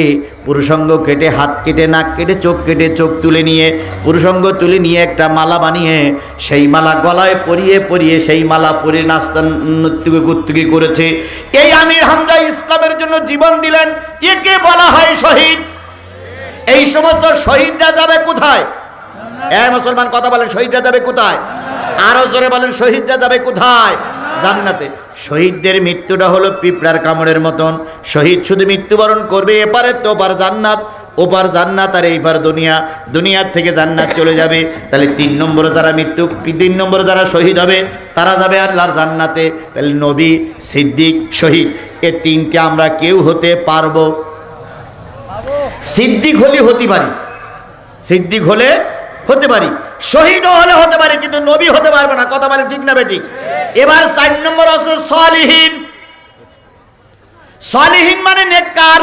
পুরুষাঙ্গ কেটে, হাত কেটে, নাক কেটে, চোখ কেটে, চোখ তুলে নিয়ে, পুরুষাঙ্গ তুলে নিয়ে একটা মালা বানিয়ে সেই মালা গলায় পরিয়ে পরিয়ে সেই মালা পরে নাস্তা গুত্তুকি করেছে। এই আমির হামজা ইসলামের জন্য জীবন দিলেন, একে বলা হয় শহীদ। এই সমস্ত শহীদরা যাবে কোথায়? মুসলমান কথা বলেন, শহীদরা যাবে কোথায়? আরো জোরে বলেন, শহীদরা যাবে কোথায়? জান্নাতে। শহীদদের মৃত্যুটা হলো পিঁপড়ার কামড়ের মতন। শহীদ শুধু মৃত্যুবরণ করবে, এপারে তো ওপার জান্নাত, ওপার জান্নাত আর এইবার দুনিয়া, দুনিয়ার থেকে জান্নাত চলে যাবে। তাহলে 3 নম্বরে যারা মৃত্যু, 3 নম্বরে যারা শহীদ হবে তারা যাবে আল্লাহর জান্নাতে। তাহলে নবী, সিদ্দিক, শহীদ, এই 3টে আমরা কেউ হতে পারবো? সিদ্দিক হলে হতে পারি, সিদ্দিক হলে হতে পারি, শহীদও হলে হতে পারি, কিন্তু নবী হতে পারবে না। কথা বলে ঠিক না বেঠিক? এবার 4 নম্বর আছে সালিহিন। সালিহিন মানে নেককার,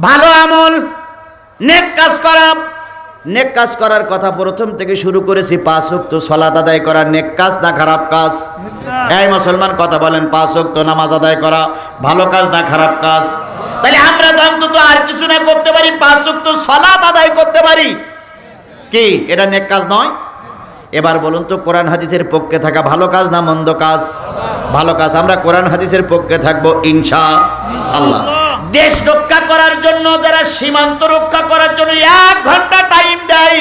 ভালো আমল, নেক কাজ করা। নেক কাজ করার কথা প্রথম থেকে শুরু করেছি। 5 ওয়াক্ত সালাত আদায় করা নেক কাজ না খারাপ কাজ? এই মুসলমান কথা বলেন, 5 ওয়াক্ত নামাজ আদায় করা ভালো কাজ না খারাপ কাজ? তাহলে আমরা তো অন্তত আর কিছু না করতে পারি, 5 ওয়াক্ত সালাত আদায় করতে পারি, কি এটা নেক কাজ নয়? এবার বলুন তো, কোরআন হাদিসের পক্ষে থাকা ভালো কাজ না মন্দ কাজ? ভালো কাজ। আমরা কোরআন হাদিসের পক্ষে থাকবো ইনশাআল্লাহ। দেশ রক্ষা করার জন্য, যারা সীমান্ত রক্ষা করার জন্য 1 ঘন্টা টাইম দেয়,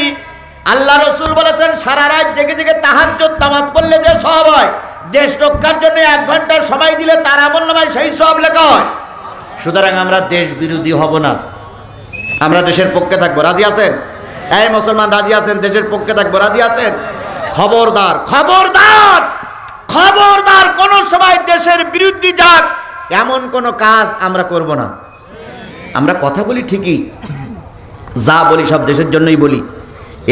আল্লাহ রসুল বলেছেন সারা রাত জেগে জেগে তাহাজ্জুদ নামাজ পড়লে যে সওয়াব হয়, দেশ রক্ষার জন্য 1 ঘন্টা সময় দিলে তার আমলনামায় সেই সওয়াব লেখা হয়। সুতরাং আমরা দেশ বিরোধী হব না, আমরা দেশের পক্ষে থাকবো। রাজি আছেন? এই মুসলমান রাজি আছেন? দেশের পক্ষে থাকবো, রাজি আছেন? খবরদার, খবরদার, খবরদার, কোন সময় দেশের বিরুদ্ধে যাক এমন কোন কাজ আমরা করব না। আমরা কথা বলি ঠিকই, যা বলি সব দেশের জন্যই বলি,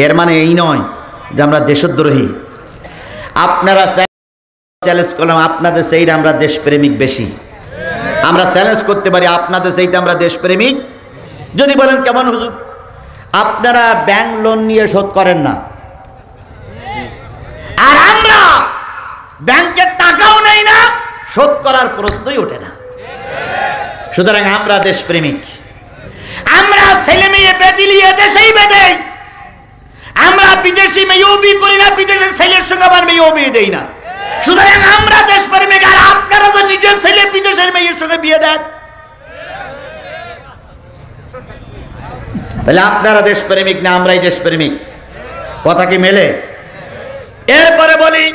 এর মানে এই নয় যে আমরা দেশদ্রোহী। আপনারা চ্যালেঞ্জ করলাম, আপনাদের সেইটা আমরা দেশপ্রেমিক বেশি। আমরা চ্যালেঞ্জ করতে পারি, আপনাদের সেইটা আমরা দেশপ্রেমিক। যদি বলেন কেমন হুজুর? আপনারা ব্যাংক লোন নিয়ে শোধ করেন না, আর আমরা ব্যাংকের টাকাও নেই না, শোধ করার প্রশ্নই ওঠে না। সুতরাং আমরা দেশপ্রেমিক। আমরা ছেলে মেয়ে বেদিলিয়ে দেশেই বেদেই। আমরা বিদেশি মেয়েও বিয়ে করি না, বিদেশের ছেলের সঙ্গে আবার মেয়েও বিয়ে দেই না। সুতরাং আমরা দেশপ্রেমিক। আর আপনারা তো নিজের ছেলে বিদেশের মেয়ের সঙ্গে বিয়ে দেন, তাহলে আপনারা দেশপ্রেমিক না আমরাই দেশপ্রেমিক? কথা কি মেলে? এরপরে বলি,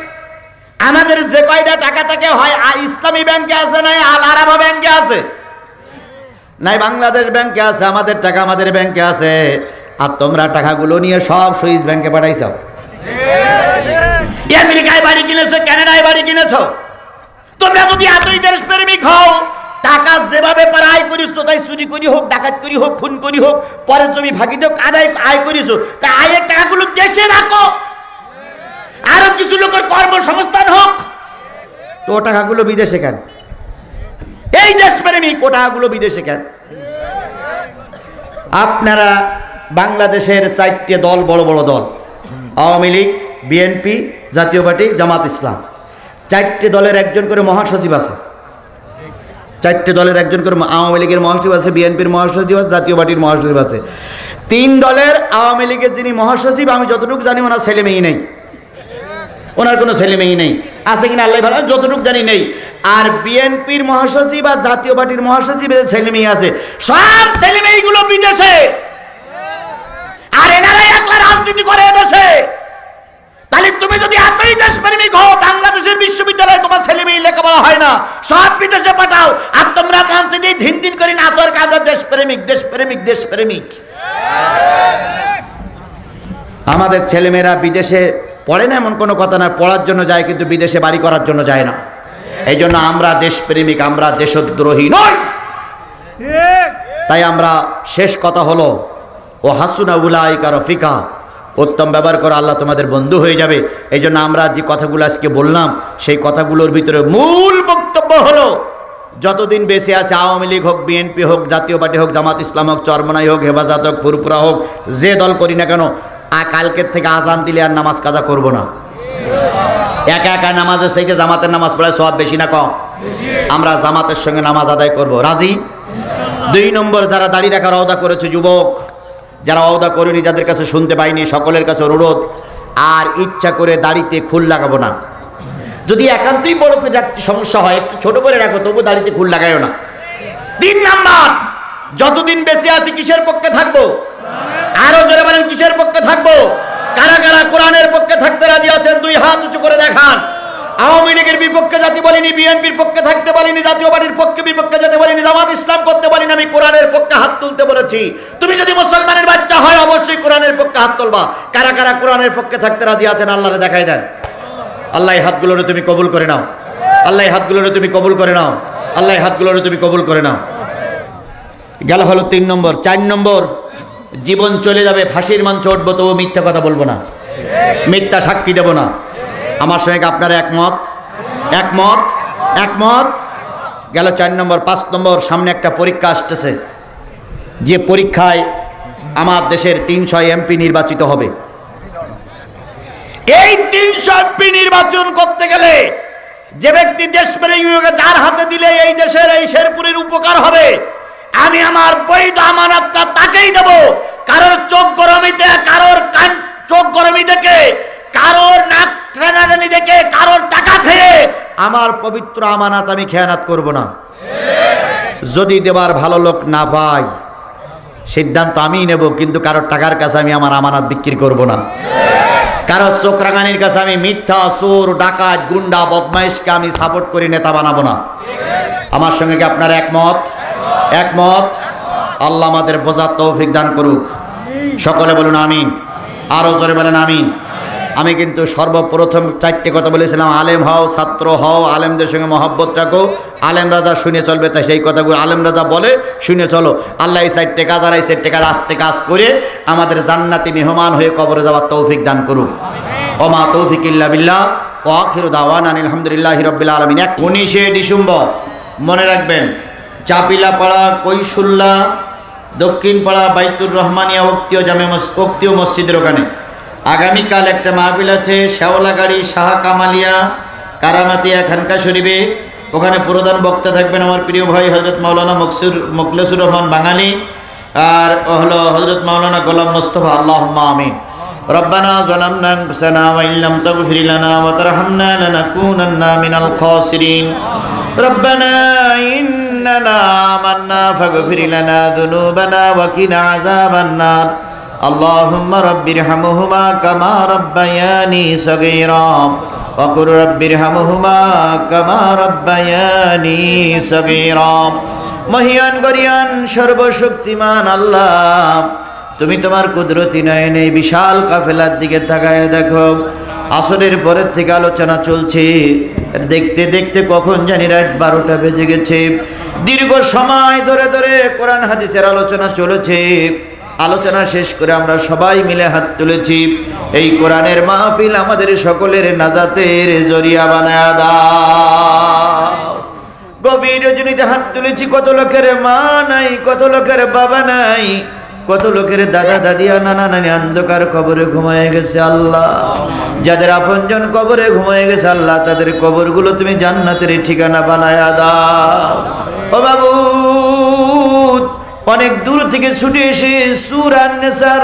আমাদের যে কয়টা টাকা থাকে হয় ইসলামী ব্যাংকে আছে, নাই আল আরাবা ব্যাংকে আছে, নাই বাংলাদেশ ব্যাংকে আছে। আমাদের টাকা আমাদের ব্যাংকে আছে, আর তোমরা টাকাগুলো নিয়ে সব সুইস ব্যাংকে পাঠাইছ। আমেরিকায় বাড়ি কিনেছো, কানাডায় বাড়ি কিনেছো। তোমরা যদি এতই দেশপ্রেমিক হও, টাকা যেভাবে পারে আয় করিস, তো তাই চুরি করি হোক, ডাকাত করি হোক, খুন করি হোক, পরের জমি ভাগি হোক, আয় করিস, তাই আয়ের টাকাগুলো দেশে রাখো, আরো কিছু লোকের কর্মসংস্থান হোক। তো ও টাকাগুলো বিদেশে কেন? এই দেশপ্রেমিক, ও টাকাগুলো বিদেশে কেন? আপনারা বাংলাদেশের 4টে দল, বড় বড় দল, আওয়ামী লীগ, বিএনপি, জাতীয় পার্টি, জামাত ইসলাম, 4টে দলের একজন করে মহাসচিব আছে। 4টে দলের একজন করে, আওয়ামী লীগের মহাসচিব আছে, বিএনপির মহাসচিব আছে, জাতীয় পার্টির মহাসচিব আছে। 3 দলের আওয়ামী লীগের যিনি মহাসচিব, আমি যতটুকু জানি ওনার ছেলে মেয়ে নেই, ওনার কোনো ছেলে মেয়ে নেই, আছে কিনা আল্লাহ ভালো, যতটুকু জানি নেই। আর বিএনপির মহাসচিব আর জাতীয় পার্টির মহাসচিবের ছেলে মেয়ে আছে, সব ছেলে মেয়েগুলো বিদেশে, আর এনারাই একলা রাজনীতি করে এদেশে। তাহলে তুমি যদি এতই দেশপ্রেমিক হও, বাংলাদেশের বিশ্ববিদ্যালয়ে তোমার ছেলে মেয়ে লেখাপড়া হয় না, সব বিদেশে পাঠাও, আর তোমরা মঞ্চে দিয়ে ধিন ধিন করে নাচর, আমরা দেশপ্রেমিক, দেশপ্রেমিক, দেশপ্রেমিক। আমাদের ছেলেমেয়েরা বিদেশে পড়ে না এমন কোনো কথা না, পড়ার জন্য যায়, কিন্তু বিদেশে বাড়ি করার জন্য যায় না। এই জন্য আমরা দেশপ্রেমিক, আমরা দেশদ্রোহী নই। তাই আমরা, শেষ কথা হলো, ও হাসুনা উলাইকা রফিকা, উত্তম ব্যবহার করো, আল্লাহ তোমাদের বন্ধু হয়ে যাবে। এই জন্য আমরা যে কথাগুলো আজকে বললাম, সেই কথাগুলোর ভিতরে মূল বক্তব্য হলো, যতদিন বেঁচে আছে, আওয়ামী লীগ হোক, বিএনপি হোক, জাতীয় পার্টি হোক, জামাত ইসলাম হোক, চরমনাই হোক, হেফাজত হোক, ফুরফুরা হোক, যে দল করি না কেন, কালকের থেকে আজান দিলে আর নামাজ কাজা করব না। একা একা নামাজের থেকে জামাতের নামাজ পড়ায় সব বেশি না কম? আমরা জামাতের সঙ্গে নামাজ আদায় করব, রাজি? 2 নম্বর, যারা দাড়ি রাখার ওয়াদা করেছে, যুবক যারা ওয়াদা করেনি, যাদের কাছে শুনতে পাইনি, সকলের কাছে অনুরোধ, আর ইচ্ছা করে দাড়িতে খুল লাগাবো না। যদি একান্তই বড় করে রাখতে সমস্যা হয়, একটু ছোট করে রাখো, তবু দাড়িতে খুল লাগাইও না। 3 নাম্বার, যতদিন বেঁচে আছি কিসের পক্ষে থাকবো? আরো জোরে বলেন, কিসের পক্ষে থাকবো? কারা কারা কোরআনের পক্ষে থাকতে রাজি আছেন? দুই হাত উঁচু করে দেখান। আওয়ামী লীগের বিপক্ষে যাতে বলিনি, বিএনপির পক্ষে থাকতে বলিনি, জাতীয় পার্টির পক্ষে বিপক্ষে যেতে বলিনি, জামাত ইসলাম করতে বলিনি, আমি কোরআনের পক্ষে হাত তুলতে বলেছি। তুমি যদি মুসলমানের বাচ্চা হয় অবশ্যই কোরআনের পক্ষে হাত তুলবা। কারা কারা কোরআনের পক্ষে থাকতে রাজি আছেন আল্লাহরে দেখাই দেন। আল্লাহ এই হাতগুলোরে তুমি কবুল করে নাও, আল্লাহ এই হাতগুলোরে তুমি কবুল করে নাও, আল্লাহ এই হাতগুলোরে তুমি কবুল করে নাও। গেল হলো 3 নম্বর। 4 নম্বর, জীবন চলে যাবে, ফাঁসির মঞ্চে উঠবো, তবু মিথ্যা কথা বলবো না, মিথ্যা সাক্ষী দেব না। আমার সঙ্গে আপনারা একমত? একমত? একমত? গেল 4 নম্বর। 5 নম্বর, সামনে একটা পরীক্ষা আসতেছে, যে পরীক্ষায় আমার দেশের 300 এমপি নির্বাচিত হবে। এই 300 এমপি নির্বাচন করতে গেলে যে ব্যক্তি দেশপ্রেমী বিভাগে যার হাতে দিলে এই দেশের, এই শেরপুরের উপকার হবে, আমি আমার বৈধ আমানতটা তাকেই দেব। কারোর চোখ গরমিতে, কারোর কান চোখ গরমি দেখে, কারোর নাক টানাটানি দেখে, কারোর টাকা খেয়ে আমার পবিত্র আমানত আমি খেয়ানত করব না। যদি দেবার ভালো লোক না পাই, সিদ্ধান্ত আমিই নেব, কিন্তু কারোর টাকার কাছে আমি আমার আমানত বিক্রি করব না। কারো চোখ রাঙানির কাছে আমি মিথ্যা, চোর, ডাকাত, গুন্ডা, বদমাইশকে আমি সাপোর্ট করি নেতা বানাবো না। আমার সঙ্গে কি আপনারা একমত? একমত? আল্লাহ আমাদের বোঝার তৌফিক দান করুক। সকলে বলুন আমিন। আরো জোরে বলেন আমিন। আমি কিন্তু সর্বপ্রথম 4টে কথা বলেছিলাম, আলেম হও, ছাত্র হও, আলেমদের সঙ্গে মহব্বত রাখো, আলেম রাজা শুনে চলবে। তাই সেই কথাগুলো আলেম রাজা বলে শুনে চলো। আল্লাহ এই 4টে কাজ আর এই 4টে কাজ আস্তে কাজ করে আমাদের জান্নাতি মেহমান হয়ে কবরে যাওয়ার তৌফিক দান করুক। ওমা তৌফিক ইল্লা বিল্লাহ ওয়া আখিরু দাওয়ানা আলহামদুলিল্লাহি রাব্বিল আলামিন। 19শে ডিসেম্বর মনে রাখবেন, চাপিলাপাড়া, কৈশুল্লা, দক্ষিণপাড়া, বাইতুর রহমানিয়া ওক্তীয় মসজিদের ওখানে আগামীকাল একটা মাহফিল আছে। শেওলাগাড়ি, শাহ কামালিয়া, কারামাতিয়া, খানকা শরীফে। ওখানে প্রধান বক্তা থাকবেন আমার প্রিয় ভাই হযরত মাওলানা মুখলেসুর রহমান বাঙালি, আর হলো হযরত মাওলানা গোলাম মোস্তফা। আল্লাহুম্মা আমিন। রব্বানা যালামনা আনফুসানা ওয়া ইল্লাম তাগফির লানা ওয়া তারহামনা লানাকুনান্না মিনাল খাসিরিন। রব্বানা ইন্নানা আমান্না ফাগফির লানা যুনুবানা ওয়া কিনা আযাবান নার। اللهم رب ارحمهما كما ربياني صغيرا وقل رب ارحمهما كما ربياني صغيرا। মহিয়ান গরিয়ান সর্বশক্তিমান আল্লাহ, তুমি তোমার কুদরতি নয়নে বিশাল কাফেলার দিকে তাকায় দেখো। আসরের পরের থেকে আলোচনা চলছে, দেখতে দেখতে কখন জানি রাত 12টা বেজে গেছে। দীর্ঘ সময় ধরে ধরে কোরআন হাদিসের আলোচনা চলেছে। আলোচনা শেষ করে আমরা সবাই মিলে হাত তুলেছি। এই কোরআনের মাহফিল আমাদের সকলের নাজাতের জরিয়া বানায়া দাও। গভীর রজনীতে হাত তুলেছি। কত লোকের মা নাই, কত লোকের বাবা নাই, কত লোকের দাদা দাদি নানা নানি অন্ধকার কবরে ঘুমায় গেছে। আল্লাহ, যাদের আপনজন কবরে ঘুমায় গেছে আল্লাহ, তাদের কবরগুলো তুমি জান্নাতের ঠিকানা বানায়া দাও। ও বাবু, অনেক দূর থেকে ছুটে এসে সূরা আন-নিসার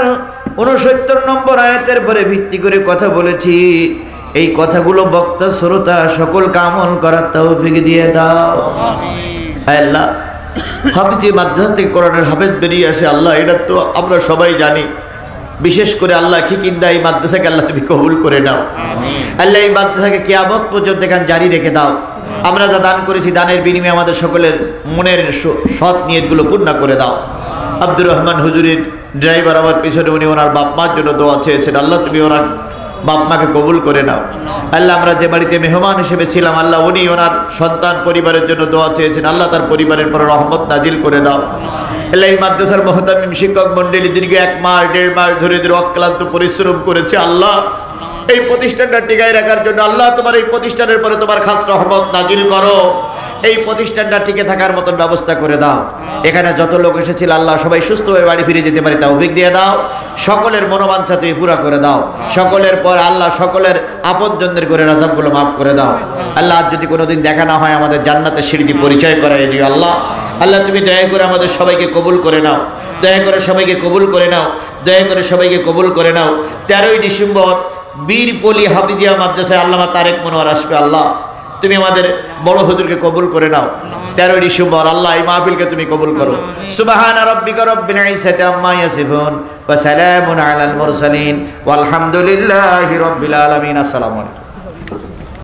69 নম্বর আয়াতের পরে ভিত্তি করে কথা বলেছি। এই কথাগুলো বক্তা শ্রোতা সকলকে আমল করার তৌফিক দিয়ে দাও। আল্লাহ, হাফিজি মাদ্রাসা থেকে কোরআনের হাফেজ বেরিয়ে আসে আল্লাহ, এটা তো আমরা সবাই জানি। বিশেষ করে আল্লাহ খিকিন্দা এই মাদ্রাসাকে আল্লাহ তুমি কবুল করে নাও। আল্লাহ এই মাদ্রাসাকে কিয়ামত পর্যন্ত এখান জারি রেখে দাও। আমরা যা দান করেছি দানের বিনিময়ে আমাদের সকলের মনের সৎ নিয়তগুলো পূর্ণ করে দাও। আব্দুর রহমান হুজুরের ড্রাইভার আমার পিছনে, উনি ওনার বাপ মার জন্য দোয়া চেয়েছেন। আল্লাহ তুমি ওনার বাপ মাকে কবুল করে নাও। আল্লাহ, আমরা যে বাড়িতে মেহমান হিসেবে ছিলাম আল্লাহ, উনি ওনার সন্তান পরিবারের জন্য দোয়া চেয়েছেন। আল্লাহ তার পরিবারের পর রহমত নাজিল করে দাও। আল্লাহ, এই মাদ্রাসার মুহতামিম শিক্ষক মন্ডলী দীর্ঘ 1 মাস 1.5 মাস ধরে অক্লান্ত পরিশ্রম করেছে। আল্লাহ, এই প্রতিষ্ঠানটা টিকায় রাখার জন্য আল্লাহ তোমার এই প্রতিষ্ঠানের পরে তোমার খাস রহমত নাজিল করো। এই প্রতিষ্ঠানটা টিকে থাকার মতন ব্যবস্থা করে দাও। এখানে যত লোক এসেছিল আল্লাহ, সবাই সুস্থভাবে বাড়ি ফিরে যেতে পারে তৌফিক দিয়ে দাও। সকলের মনোবাঞ্ছা তুমি পুরা করে দাও। সকলের পর আল্লাহ সকলের আপনজনদের করে রাজাবগুলো মাফ করে দাও। আল্লাহ, আজ যদি কোনোদিন দেখা না হয় আমাদের জান্নাতের সিঁড়ি পরিচয় করাই দিও। আল্লাহ, আল্লাহ তুমি দয়া করে আমাদের সবাইকে কবুল করে নাও। দয়া করে সবাইকে কবুল করে নাও। দয়া করে সবাইকে কবুল করে নাও। 13ই ডিসেম্বর বীরপল্লী হাফিজিয়া মাদ্রাসায় আল্লামা তারেক মনোয়ার আসবে। আল্লাহ, তুমি আমাদের বড় হুজুরকে কবুল করে নাও। 13 ডিসেম্বর আল্লাহ এই মাহফিলকে তুমি কবুল করো। সুবহানা রাব্বিকা রাব্বিল ইজ্জাতি আম্মা ইয়াসিফুন ওয়া সালামুন আলাল মুরসালিন ওয়ালহামদুলিল্লাহি রাব্বিল আলামিন। আসসালামু আলাইকুম।